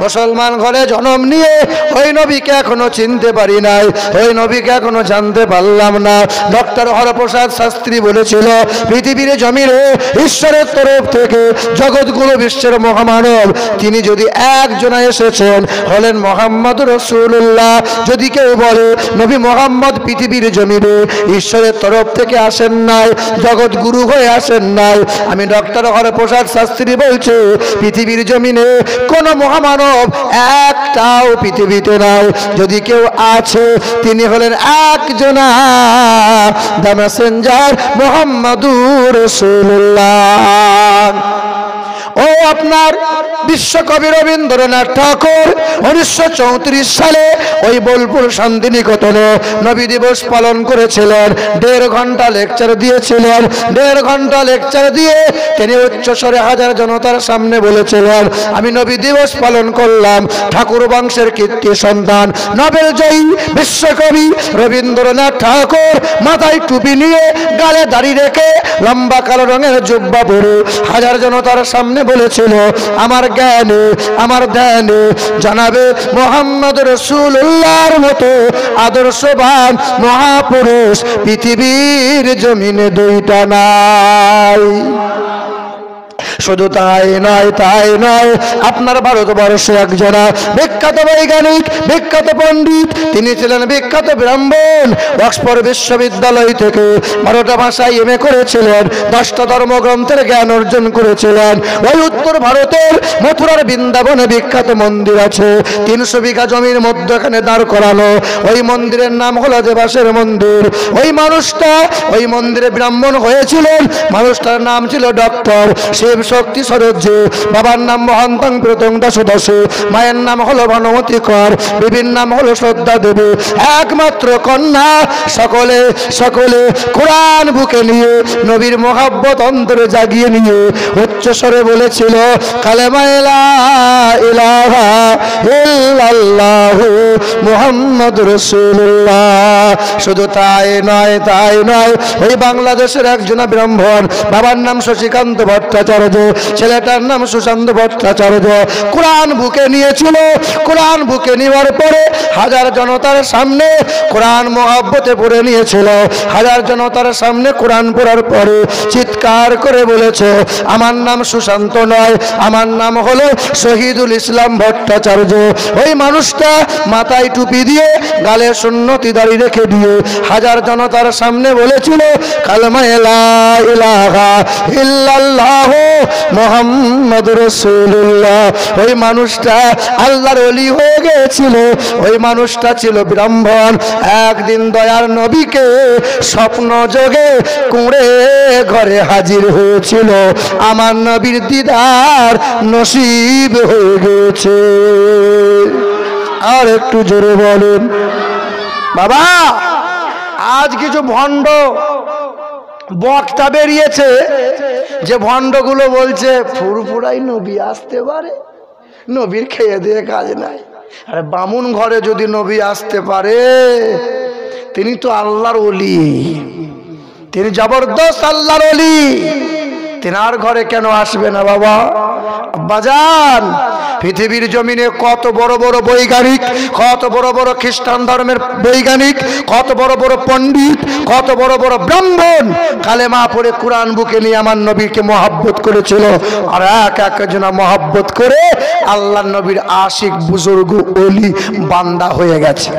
মুসলমান ঘরে জন্ম নিয়ে ওই নবীকে এখনো চিনতে পারি নাই, ওই নবীকে এখনো জানতে পারলাম না। ডক্টর হরপ্রসাদ শাস্ত্রী বলেছিল, পৃথিবীর জমিনে ঈশ্বরের তরফ থেকে জগৎগুলো বিশ্বের মহামানব তিনি যদি একজনা এসেছেন হলেন মুহাম্মদ রাসূলুল্লাহ। যদি কেউ বলে নবী মুহাম্মদ পৃথিবীর জমিনে ঈশ্বরের তরফ থেকে আসেন নাই, জগৎ গুরু হয়ে আসেন নাই, আমি ডক্টর হরপ্রসাদ শাস্ত্রী বলছি পৃথিবীর জমিনে কোন মহামানব একটাও পৃথিবীতে নাই। যদি কেউ আছে তিনি হলেন একজনা, দ্য মেসেঞ্জার মুহাম্মাদুর রাসূলুল্লাহ। ও আপনার বিশ্বকবি রবীন্দ্রনাথ ঠাকুর 1934 সালে ওই বোলপুর শান্তিনিকেতনে নবী দিবস পালন করেছিলেন। 1.5 ঘন্টা লেকচার দিয়েছিলেন। 1.5 ঘন্টা লেকচার দিয়ে তিনি উচ্চস্বরে হাজার জনতার সামনে বলেছিলেন, আমি নবী দিবস পালন করলাম। ঠাকুর বংশের কীর্তি সন্তান নোবেল জয়ী বিশ্বকবি রবীন্দ্রনাথ ঠাকুর মাথায় টুপি নিয়ে, গালে দাড়ি রেখে, লম্বা কালো রঙের জুব্বা পরে হাজার জনতার সামনে বলেছিল, আমার জ্ঞানে আমার ধ্যানে জানাবে মুহাম্মদ রাসূলুল্লাহর মতো আদর্শবান মহাপুরুষ পৃথিবীর জমিনে দুইটা নাই। শুধু তাই নয়, তাই নয়, আপনার ভারতবর্ষে একজনা বিখ্যাত বৈজ্ঞানিক, বিখ্যাত পণ্ডিত, তিনি ছিলেন বিখ্যাত ব্রাহ্মণ। অক্সফোর্ড বিশ্ববিদ্যালয় থেকে 12টা ভাষায় এমএ করেছিলেন, 10টা ধর্মগ্রন্থের জ্ঞান অর্জন করেছিলেন। ওই উত্তর ভারতের মথুরার বৃন্দাবনে বিখ্যাত মন্দির আছে, 300 বিঘা জমির মধ্যখানে দাঁড় করানো। ওই মন্দিরের নাম হলো দেবাসের মন্দির। ওই মানুষটা ওই মন্দিরে ব্রাহ্মণ হয়েছিলেন। মানুষটার নাম ছিল ডক্টর শিব শক্তি সরোজি। বাবার নাম মহান্তং প্রতং দাস দাস, মায়ের নাম হলো ভানুমতি কর, বিবির নাম হলো শ্রদ্ধা দেবী। একমাত্র কন্যা। সকলে সকলে কোরআন বুকে নিয়ে নবীর মহাব্বত অন্তরে জাগিয়ে নিয়ে উচ্চস্বরে বলেছিল, কালেমা লা ইলাহা ইল্লাল্লাহু মুহাম্মাদুর রাসূলুল্লাহ। শুধু তাই নয়, তাই নয়, ওই বাংলাদেশের একজন ব্রাহ্মণ, বাবার নাম শশীকান্ত ভট্টাচার্য, ছেলেটার নাম সুশান্ত ভট্টাচার্য, কোরআন বুকে নিয়েছিল। কোরআন বুকে নেওয়ার পরে হাজার জনতার সামনে কোরআন মহব্বতে পড়ে নিয়েছিল। হাজার জনতার সামনে কোরআন পড়ার পরে চিৎকার করে বলেছে, আমার নাম সুশান্ত নয়, আমার নাম হলো শহীদুল ইসলাম ভট্টাচার্য। ওই মানুষটা মাথায় টুপি দিয়ে, গালে সুন্নতি দাড়ি রেখে দিয়ে হাজার জনতার সামনে বলেছিল, কালেমা লা ইলাহা ইল্লাল্লাহু মুহাম্মাদুর রাসূলুল্লাহ। ওই মানুষটা আল্লাহর ওলি হয়ে গিয়েছিল। ওই মানুষটা ছিল ব্রাহ্মণ। একদিন দয়ার নবীকে স্বপ্ন যোগে কুঁড়ে ঘরে হাজির হয়েছিল। আমার নবীর দিদার নসিব হয়ে গেছে। আর একটু জোরে বলুন বাবা। আজ কিছু ভণ্ড বক্তা বেরিয়েছে, যে ভণ্ডগুলো বলছে ফুরফুরাই নবী আসতে পারে, নবীর খেয়ে দিয়ে কাজ নাই। আরে বামুন ঘরে যদি নবী আসতে পারে, তিনি তো আল্লাহর ওলি, তিনি জবরদস্ত আল্লাহর ওলি, তেনার ঘরে কেন আসবে না বাবা? আব্বাজান, পৃথিবীর জমিনে কত বড় বড় বৈজ্ঞানিক, কত বড় বড় খ্রিস্টান ধর্মের বৈজ্ঞানিক, কত বড় বড় পণ্ডিত, কত বড় বড় ব্রাহ্মণ কালেমা পড়ে কোরআন বুকে নিয়ে আমার নবীকে মহব্বত করেছিল। আর এক একজনা মহব্বত করে আল্লাহ নবীর আশিক বুজুর্গ ওলি বান্দা হয়ে গেছে।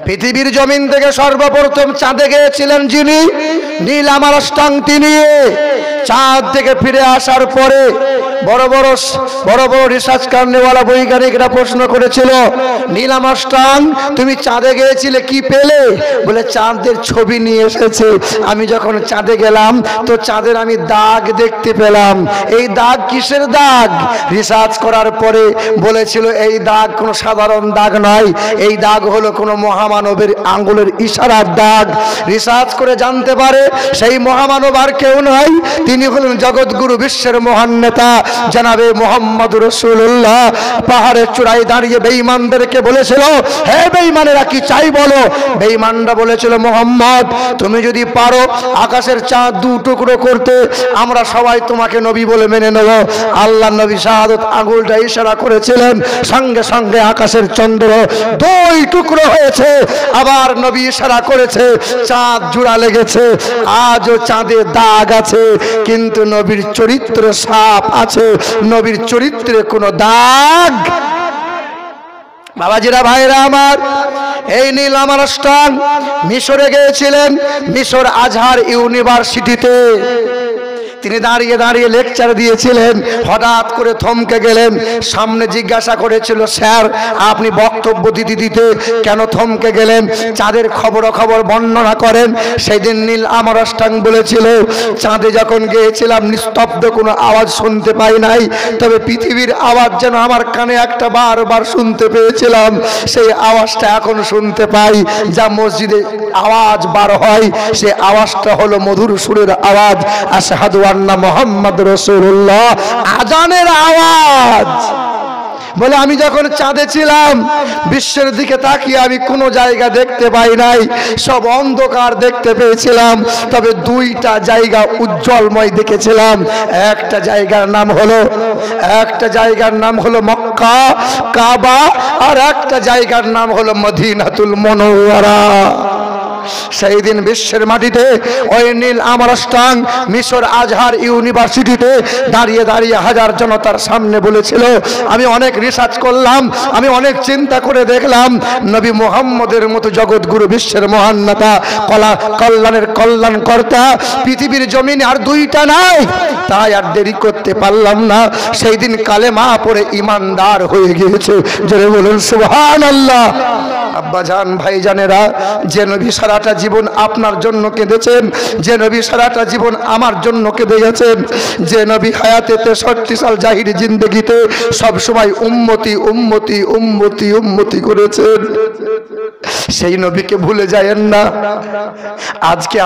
পৃথিবীর জমিন থেকে সর্বপ্রথম চাঁদে গিয়েছিলেন যিনি, নীল আমার অষ্টাঙ্গটি নিয়ে, চাঁদ থেকে ফিরে আসার পরে বড় বড় রিসার্চ করনেওয়ালা বৈজ্ঞানিকরা প্রশ্ন করেছিল, নীল আর্মস্ট্রং তুমি চাঁদে গিয়েছিলে, কি পেলে? বলে চাঁদের ছবি নিয়ে এসেছে। আমি যখন চাঁদে গেলাম তো চাঁদের আমি দাগ দেখতে পেলাম। এই দাগ কিসের দাগ? রিসার্চ করার পরে বলেছিল এই দাগ কোনো সাধারণ দাগ নয়, এই দাগ হলো কোনো মহামানবের আঙ্গুলের ইশারার দাগ। রিসার্চ করে জানতে পারে সেই মহামানব আর কেউ নয়, তিনি হলেন জগৎগুরু, বিশ্বের মহান নেতা জনাবে মুহাম্মদ রাসূলুল্লাহ। পাহাড়ের চূড়ায় দাঁড়িয়ে বেঈমানদেরকে বলেছিল, হে বেঈমানেরা কি চাই বলো? বেঈমানরা বলেছিল, মুহাম্মদ তুমি যদি পারো আকাশের চাঁদ দু টুকরো করতে, আমরা সবাই তোমাকে নবী বলে মেনে নেব। আল্লাহ নবী শাহাদত আঙ্গুলটা ইশারা করেছিলেন, সঙ্গে সঙ্গে আকাশের চন্দ্র দুই টুকরো হয়েছে। আবার নবী ইশারা করেছে, চাঁদ জোড়া লেগেছে। আজও চাঁদে দাগ আছে, কিন্তু নবীর চরিত্রে সাপ আছে, নবীর চরিত্রে কোনো দাগ। বাবাজিরা, ভাইরা আমার, এই নীল আর্মস্ট্রং মিশরে গিয়েছিলেন, মিশর আজহার ইউনিভার্সিটিতে। তিনি দাঁড়িয়ে দাঁড়িয়ে লেকচার দিয়েছিলেন, হঠাৎ করে থমকে গেলেন। সামনে জিজ্ঞাসা করেছিল, স্যার আপনি বক্তব্য দিতে দিতে কেন থমকে গেলেন? চাঁদের খবর বর্ণনা করেন। সেই দিন নীল আর্মস্ট্রং বলেছিল, চাঁদে যখন গিয়েছিলাম নিস্তব্ধ কোনো আওয়াজ শুনতে পাই নাই, তবে পৃথিবীর আওয়াজ যেন আমার কানে একটা বারবার শুনতে পেয়েছিলাম। সেই আওয়াজটা এখন শুনতে পাই, যা মসজিদে আওয়াজ বার হয়, সে আওয়াজটা হলো মধুর সুরের আওয়াজ, আশহাদু আন্না মুহাম্মদ রাসূলুল্লাহ, আজানের আওয়াজ। বলে আমি যখন চাঁদে ছিলাম বিশ্বের দিকে তাকিয়ে আমি কোনো জায়গা দেখতে পাই নাই, সব অন্ধকার দেখতে পেয়েছিলাম, তবে দুইটা জায়গা উজ্জ্বলময় দেখেছিলাম। একটা জায়গার নাম হলো মক্কা কাবা, আর একটা জায়গার নাম হলো মদিনাতুল মুনাওয়ারা। সেই দিন বিশ্বের মাটিতে ওই নীল আর্মস্ট্রং মিশর আজহার ইউনিভার্সিটিতে দাঁড়িয়ে দাঁড়িয়ে হাজার জনতার সামনে বলেছিল, আমি অনেক রিসার্চ করলাম, আমি অনেক চিন্তা করে দেখলাম, নবী মুহাম্মদের মতো জগৎগুরু, বিশ্বের মহান নেতা, কল্যাণের কল্যাণকর্তা পৃথিবীর জমিনে আর দুইটা নাই। তাই আর দেরি করতে পারলাম না, সেই দিন কালেমা পড়ে ইমানদার হয়ে গিয়েছে। জোরে বলুন সুবহানাল্লাহ। আব্বাজান, ভাইজানেরা, যে নবী সারাটা জীবন আপনার জন্য কেঁদেছেন, যে নবী সারাটা জীবন আমার জন্য কেঁদে গেছেন, যে নবী হায়াতে 63 সাল জাহিরি জিন্দেগিতে সব সময় উম্মতি উম্মতি উম্মতি উম্মতি করেছেন, সেই নবীকে ভুলে যায়েন না। আজকে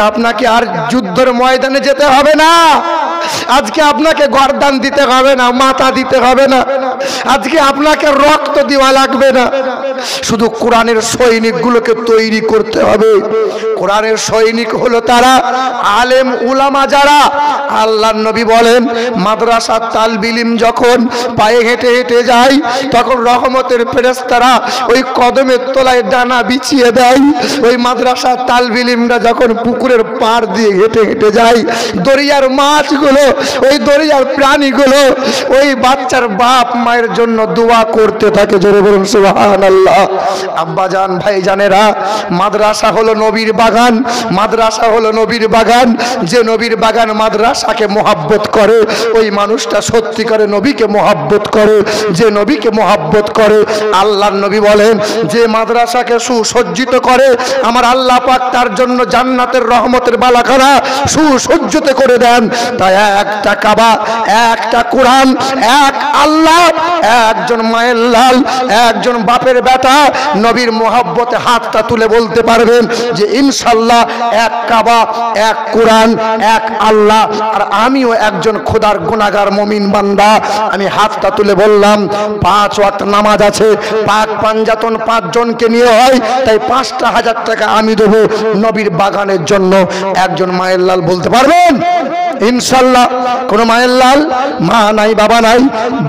আপনাকে আর যুদ্ধের ময়দানে যেতে হবে না, আজকে আপনাকে গর্দান দিতে হবে না, মাথা দিতে হবে না, আজকে আপনাকে রক্ত দেওয়া লাগবে না, শুধু কোরআনের সৈনিকগুলোকে তৈরি করতে হবে। কোরআনের সৈনিক হলো তারা আলেম উলামা যারা। আল্লাহর নবী বলেন, মাদ্রাসা তালবিল ইলম যখন পায়ে হেঁটে হেঁটে যায়, তখন রহমতের ফেরেশতারা ওই কদমের তলায় ডানা বিছিয়ে দেয়। ওই মাদ্রাসা তালবিল ইলমরা যখন পুকুরের পাড় দিয়ে হেঁটে হেঁটে যায়, দরিয়ার মাছগুলো, ওই দরিয়ার প্রাণীগুলো ওই বাচ্চার বাপ মায়ের জন্য দোয়া করতে থাকে। জোরে বলুন সুবহানাল্লাহ। আব্বাজান, ভাইজানেরা, মাদ্রাসা হলো নবীর বাগান, মাদ্রাসা হলো নবীর বাগান। যে নবীর বাগান মাদ্রাসাকে মোহাব্বত করে, ওই মানুষটা সত্যিকারে নবীকে মোহাব্বত করে। যে নবীকে মোহাব্বত করে, আল্লাহর নবী বলেন, যে মাদ্রাসাকে সুসজ্জিত করে, আমার আল্লাহ পাক তার জন্য জান্নাতের রহমতের বালাখানা সুসজ্জিত করে দেন। তাই একটা কাবা, একটা কোরআন, এক আল্লাহ, একজন মায়ের লাল, একজন বাপের বেটা নবীর মোহাব্বতে হাতটা তুলে বলতে পারবেন যে ইনশাআল্লাহ এক কাবা, এক কোরআন, এক আল্লাহ, আর আমিও একজন খোদার গুনাহগার মুমিন বান্দা। আমি হাতটা তুলে বললাম, 5 ওয়াক্ত নামাজ আছে, পাক পাঞ্জাতন 5 জনকে নিয়ে হয়, তাই 5,000 টাকা আমি দেব নবীর বাগানের জন্য। একজন মায়ের লাল বলতে পারবেন ইনশাআল্লাহ? কোন মায়ের লাল, মা নাই, বাবা নাই,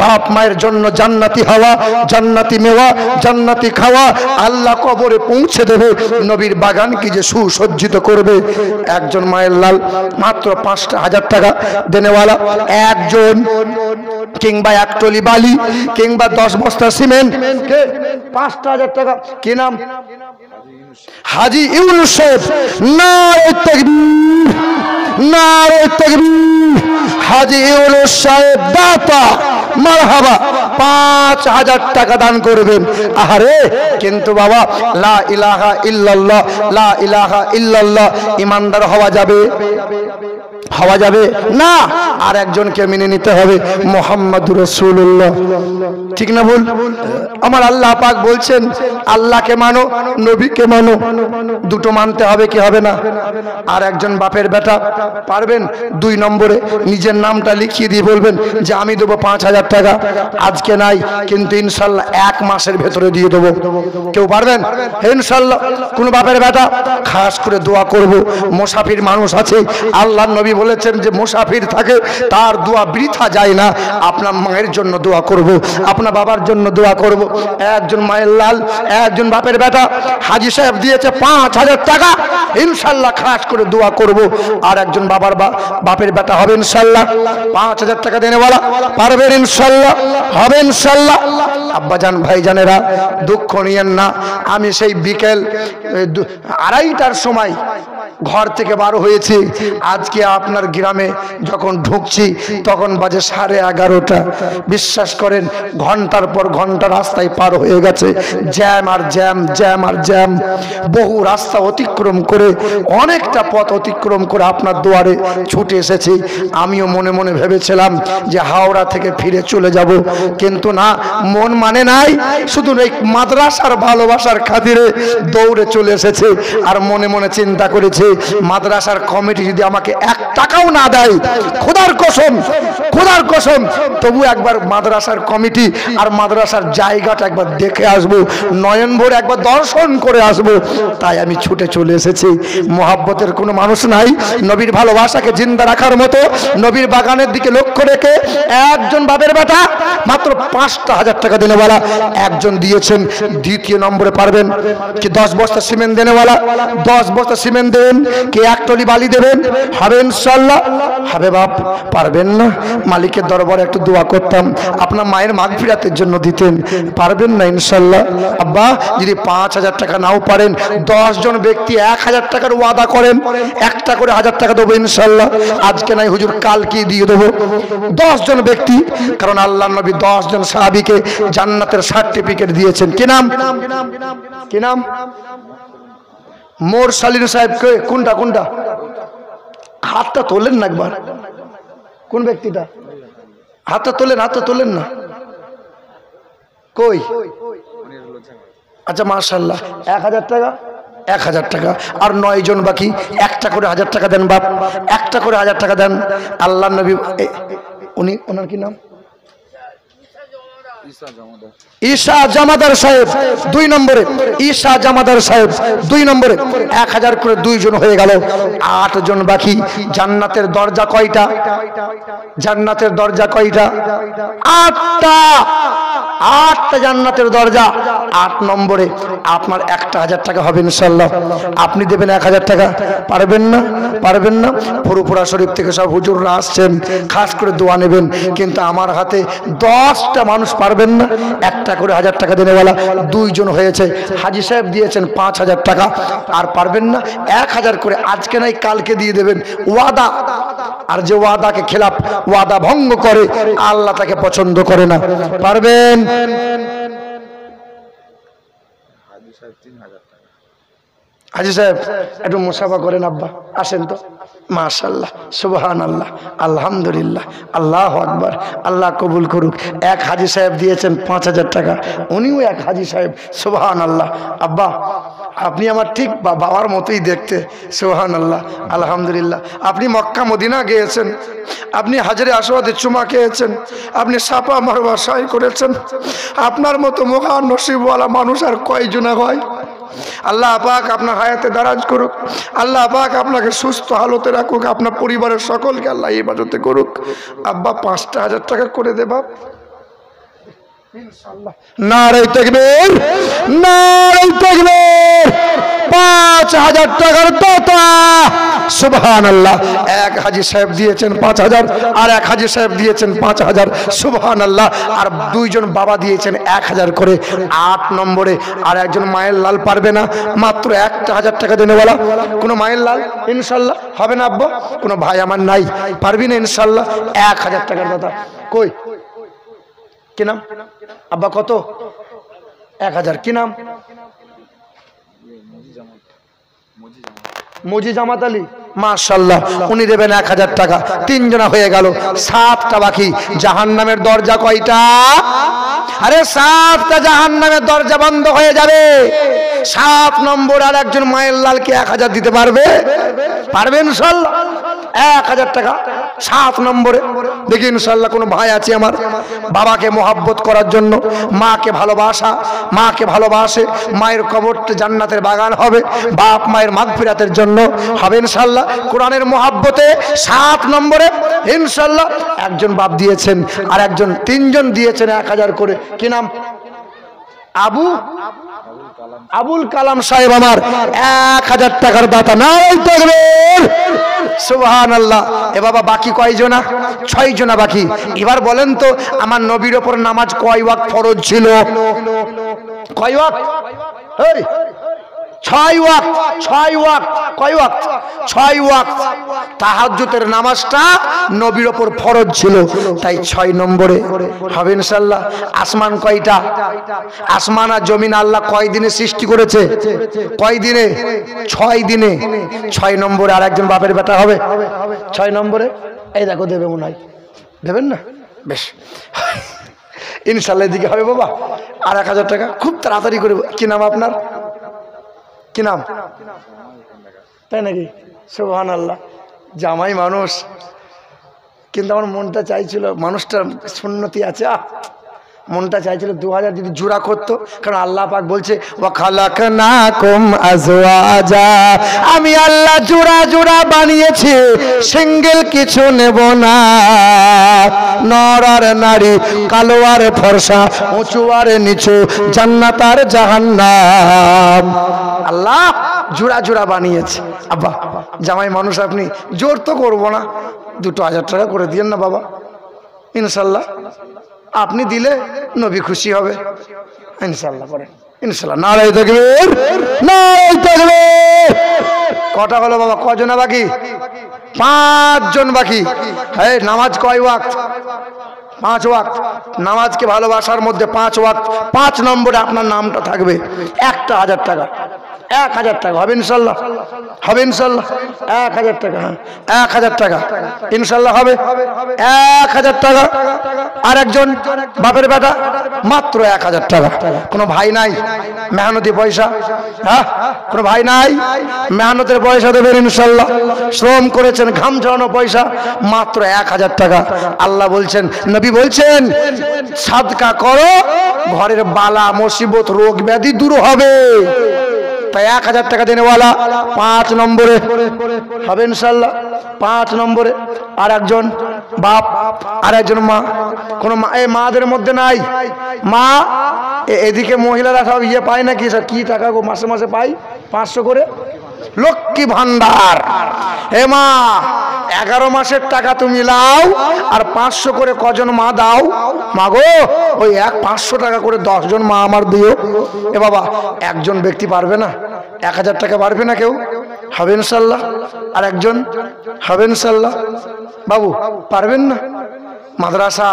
বাপ মায়ের জন্য জান্নাতি হাওয়া, জান্নাতি মেওয়া, জান্নাতি খাওয়া আল্লাহ কবরে পৌঁছে দেবে। নবীর বাগান কি যে সুসজ্জিত করবে। একজন মায়ের লাল মাত্র 5,000 টাকা দেনেওয়ালা একজন, কিংবা 1 টলি বালি, কিংবা 10 বস্তা সিমেন্ট, 5,000 টাকা। কি নাম? হাজী ইউনুস। নারে তাকবীর। নারে তাকবীর। হাজী ইউনূস সাহেব দাতা মারহাবা 5000 টাকা দান করবেন। আরে কিন্তু বাবা লা ইলাহা ইল্লাল্লাহ, লা ইলাহা ইল্লাল্লাহ ইমানদার হওয়া যাবে? হওয়া যাবে না। আর একজনকে মেনে নিতে হবে, মুহাম্মাদুর রাসূলুল্লাহ। ঠিক না ভুল? আমার আল্লাহ পাক বলছেন আল্লাহকে মানো, নবীকে মানো, দুটো মানতে হবে কি হবে না? আর একজন বাপের বেটা পারবেন 2 নম্বরে নিজের নামটা লিখিয়ে দিয়ে বলবেন যে আমি দেবো 5000 টাকা, আজকে নাই কিন্তু ইনশাল্লাহ 1 মাসের ভেতরে দিয়ে দেবো। কেউ পারবেন? ইনশাল্লাহ। কোন বাপের বেটা খাস করে দোয়া করব, মুসাফির মানুষ আছে, আল্লাহর নবী বলেছেন যে মুসাফির থাকে তার দোয়া বৃথা যায় না। আপনার মায়ের জন্য দোয়া করব, আপনার বাবার জন্য দোয়া করব। একজন মায়ের লাল, একজন বাপের বেটা হাজী সাহেব দিয়েছে 5000 টাকা, ইনশাল্লাহ খাস করে দোয়া করব। আর একজন বাপের বেটা হবে ইনশাল্লাহ 5000 টাকা দেনে বলা পারবেন ইনশাল্লাহ, হবে ইনশাল্লাহ। আব্বাজান ভাইজানেরা দুঃখ নিয়েন না, আমি সেই বিকেল 2:30টার সময় ঘর থেকে বার হয়েছি। আজকে আপনার গ্রামে যখন ঢুকছি তখন বাজে 11:30। বিশ্বাস করেন ঘন্টার পর ঘন্টা রাস্তায় পার হয়ে গেছে, জ্যাম আর জ্যাম, জ্যাম আর জ্যাম। বহু রাস্তা অতিক্রম করে, অনেকটা পথ অতিক্রম করে আপনার দুয়ারে ছুটে এসেছি। আমিও মনে মনে ভেবেছিলাম যে হাওড়া থেকে ফিরে চলে যাব, কিন্তু না, মন মানে নাই। শুধু এই মাদ্রাসার ভালোবাসার খাতিরে দৌড়ে চলে এসেছে। আর মনে মনে চিন্তা করেছে মাদ্রাসার কমিটি যদি আমাকে 1 টাকাও না দেয়, খোদার কসম, খোদার কসম, তবু একবার মাদ্রাসার কমিটি আর মাদ্রাসার জায়গাটা একবার দেখে আসবো, নয়ন ভরে একবার দর্শন করে আসবো। তাই আমি ছুটে চলে এসেছি। মোহাব্বতের কোনো মানুষ নাই নবীর ভালোবাসাকে জিন্দা রাখার মতো। নবীর বাগানের দিকে লক্ষ্য রেখে একজন বাপের বেটা মাত্র 5000 টাকা দেনেওয়ালা একজন দিয়েছেন। 2 নম্বরে পারবেন কি 10 বস্তা সিমেন্ট দেনেওয়ালা 10 বস্তা সিমেন্ট দেবেন কি 1 টলি বালি দেবেন? হবে ইনশাল্লাহ, হবে বাপ। পারবেন না? মালিকের দরবারে একটু দোয়া করতাম, আপনার মায়ের মাগফিরাতের জন্য দিতেন। পারবেন না ইনশাল্লাহ? আব্বা যদি 5000 টাকা নাও পারেন, 10 জন ব্যক্তি 1000 টাকার ওয়াদা করেন, একটা করে 1000 টাকা দেবো ইনশাল্লাহ। আজকে নাই হুজুর, কালকে দিয়ে দেবো। 10 জন ব্যক্তি, কারণ আল্লাহর নবী 10 জন সাহাবীকে জান্নাতের সার্টিফিকেট দিয়েছেন। কি নাম? কি নাম? মোরসালিন সাহেব। কোনটা কোনটা? হাতটা তোলেন না একবার। কোন ব্যক্তিটা? হাতটা তোলেন, হাতটা তোলেন না। কই? আচ্ছা মাশাআল্লাহ। 1000 টাকা, 1000 টাকা। আর 9 জন বাকি, একটা করে 1000 টাকা দেন বাপ, একটা করে 1000 টাকা দেন। আল্লাহর নবী, ওনার কি নাম? ঈশা জামাদার সাহেব 2 নম্বরে। ঈশা জামাদার সাহেব 2 নম্বরে। 1000 করে 2 জন হয়ে গেল, 8 জন বাকি। জান্নাতের দরজা কয়টা? জান্নাতের দরজা কয়টা? 8টা। 8টা জান্নাতের দরজা। 8 নম্বরে আপনার 1000 টাকা হবে ইনশাআল্লাহ। আপনি দেবেন 1000 টাকা। পারবেন না? পারবেন না? ফুরফুরা শরীফ থেকে সব হুজুররা আসছেন, খাস করে দোয়া নেবেন, কিন্তু আমার হাতে 10টা মানুষ পারবেন না। একটা করে 1000 টাকা দেনেওয়ালা 2 জন হয়েছে। হাজী সাহেব দিয়েছেন 5000 টাকা। আর পারবেন না? 1000 করে আজকে নাই কালকে দিয়ে দেবেন। ওয়াদা, আর যে ওয়াদাকে খেলাফ, ওয়াদা ভঙ্গ করে, আল্লাহ তাকে পছন্দ করে না। পারবেন? হাজী সাহেব একটু মুসাফা করেন আব্বা, আসেন তো। মাশাআল্লাহ, সুবহানাল্লাহ, আলহামদুলিল্লাহ, আল্লাহু আকবার। আল্লাহ কবুল করুক। 1 হাজী সাহেব দিয়েছেন 5000 টাকা, উনিও 1 হাজী সাহেব। সুবহানাল্লাহ। আব্বা আপনি আমার ঠিক বাবার মতোই দেখতে। সুবহানাল্লাহ, আলহামদুলিল্লাহ। আপনি মক্কা মদিনা গিয়েছেন, আপনি হাজরে আসওয়াদে চুমা খেয়েছেন, আপনি সাফা মারওয়া সাই করেছেন। আপনার মতো মহান নসিবওয়ালা মানুষ আর কয়জনা হয়? আল্লাহ পাক আপনার হায়াতে দারাজ করুক, আল্লাহ পাক আপনাকে সুস্থ হালতে রাখুক, আপনার পরিবারের সকলকে আল্লাহ ইবাদতে করুক। আব্বা 5000 টাকা করে দে বাপ ইনশাআল্লাহ। নারে তাকবীর, নারে তাকবীর। 5,000 টাকার দাতা। সুবহানাল্লাহ। এক হাজী সাহেব দিয়েছেন 5,000, আর এক হাজী সাহেব দিয়েছেন 5,000। সুবহানাল্লাহ। আর দুইজন বাবা দিয়েছেন 1,000 করে। 8 নম্বরে আর একজন মায়ের লাল পারবে না, মাত্র 1,000 টাকা দেনে বলা। কোনো মায়ের লাল ইনশাল্লাহ হবে না আব্বা? কোনো ভাই আমার নাই, পারবি না ইনশাল্লাহ? 1,000 টাকার দাতা। কই কি নাম আব্বা? কত? 1,000। কি নাম? মুজি জামাত আলী। মাশাআল্লাহ, উনি দেবেন 1,000 টাকা। 3 জনা হয়ে গেল, 7টা বাকি। জাহান্নামের দরজা কয়টা? আরে 7টা জাহান্নামের দরজা বন্ধ হয়ে যাবে। 7 নম্বর আর একজন মায়ের লালকে 1,000 দিতে পারবে? পারবে ইনশাআল্লাহ? 1,000 টাকা 7 নম্বরে। দেখি ইনশাআল্লাহ কোনো ভাই আছে আমার, বাবাকে মোহাব্বত করার জন্য, মাকে ভালোবাসা, মাকে ভালোবাসে, মায়ের কবরটা জান্নাতের বাগান হবে, বাপ মায়ের মাগফিরাতের জন্য হবে ইনশাআল্লাহ। কোরআনের মোহাব্বতে 7 নম্বরে ইনশাআল্লাহ একজন বাপ দিয়েছেন, আর একজন 3 জন দিয়েছেন 1,000 করে। কি নাম? আবুল কালাম সাহেব আমার 1,000 টাকার দাতা। নাই তাকবীর, সুবহানাল্লাহ। এ বাবা বাকি কয়জনা? 6 জনা বাকি। এবার বলেন তো, আমার নবীর ওপর নামাজ কয় ওয়াক্ত ফরজ ছিল? কয় ওয়াক্ত? 6 ওয়াক্ত। 6 ওয়াক্ত। কয় ওয়াক্ত? 6 ওয়াক্ত। তাহাজ্জুদের নামাজটা নবীর ওপর ফরজ ছিল, তাই 6 নম্বরে হবে ইনশাআল্লাহ। আসমান কয়টা? আসমান আর জমিন আল্লাহ কয় দিনে সৃষ্টি করেছে? কয় দিনে? 6 দিনে। 6 নম্বরে আর একজন বাপের বেটা হবে। 6 নম্বরে এই দেখো দেবে মনে হয়। দেবেন না? বেশ ইনশাআল্লাহ এদিকে হবে বাবা। আর 1,000 টাকা খুব তাড়াতাড়ি করে। কি নাম আপনার? কি নাম? তাই নাকি? সুবহানাল্লাহ। জামাই মানুষ, কিন্তু আমার মনটা চাইছিল, মানুষটার সুন্নতি আছে, মনটা চাইছিল 2,000 যদি জোড়া করতো, কারণ আল্লাহ পাক বলছে ওয়া খালাকনাকুম আজওয়াজা, আমি আল্লাহ জোড়া জোড়া বানিয়েছি, সিঙ্গেল কিছু নেব না। নর আর নারী, কালো আর ফর্সা, উঁচু আর নিচু, জান্নাত আর জাহান্নাম, আল্লাহ জোড়া জোড়া বানিয়েছে। আব্বা জামাই মানুষ, আপনি জোর তো করবো না, 2,000 টাকা করে দিয়েন না বাবা ইনশাল্লাহ। আপনি দিলে নবী খুশি হবে ইনশাল্লাহ। পরে ইনশাল্লাহ। নারায়ে তাকবীর, নারায়ে তাকবীর। কটা হলো বাবা? কজনা বাকি? 5 জন বাকি। এই নামাজ কয় ওয়াক্ত? 5 ওয়াক্ত। নামাজকে ভালোবাসার মধ্যে 5 ওয়াক্ত। 5 নম্বরে আপনার নামটা থাকবে। 1,000 টাকা। 1,000 টাকা হবে ইনশাল্লাহ। হবে ইনশাল্লাহ। 1,000 টাকা। হ্যাঁ 1,000 টাকা ইনশাল্লাহ হবে। 1,000 টাকা। আর একজন বাপের বেটা মাত্র 1,000 টাকা। কোনো ভাই নাই মেহনতি পয়সা? হ্যাঁ কোনো ভাই নাই? মেহনতের পয়সা দেবেন ইনশাল্লাহ। শ্রম করেছেন, ঘাম ঝরানো পয়সা, মাত্র 1,000 টাকা। আল্লাহ বলছেন, নবী বলছেন, সাদকা করো, ঘরের বালা মুসিবত রোগ ব্যাধি দূর হবে। তাই 1,000 টাকা দেনেওয়ালা 5 নম্বরে হবে ইনশাল্লাহ। 5 নম্বরে আর একজন বাপ, আর একজন মা। কোন মা এই মাদের মধ্যে নাই? মা এদিকে মহিলারা সব ইয়ে পায় নাকি? কি টাকা গো মাসে মাসে পাই? 500 করে লক্ষ্মী ভান্ডার। হে মা, 11 মাসের টাকা তুমি লাও, আর 500 করে কজন মা দাও? মা গো ওই 500 টাকা করে 10 জন মা আমার দিও। এ বাবা একজন ব্যক্তি পারবে না? 1,000 টাকা পারবে না কেউ? হবে ইনশাল্লাহ। আর একজন হবে ইনশাল্লাহ। বাবু পারবেন না? মাদ্রাসা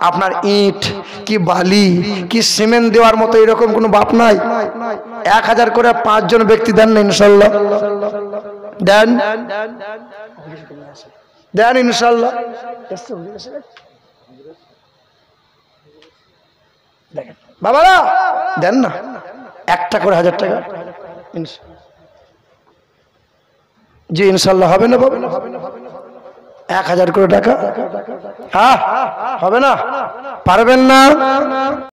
আপনার ইট কি বালি কি সিমেন্ট দেওয়ার মতো এরকম কোনো বাপ নাই? 1,000 করে 5 জন ব্যক্তি দেন না ইনশাল্লাহ? দেন দেন ইনশাল্লাহ। দেখেন বাবারা, দেন না একটা করে 1,000 টাকা। জি ইনশাল্লাহ হবে না বাবা? 1,000 করে টাকা। হ্যাঁ হবে না? পারবেন না?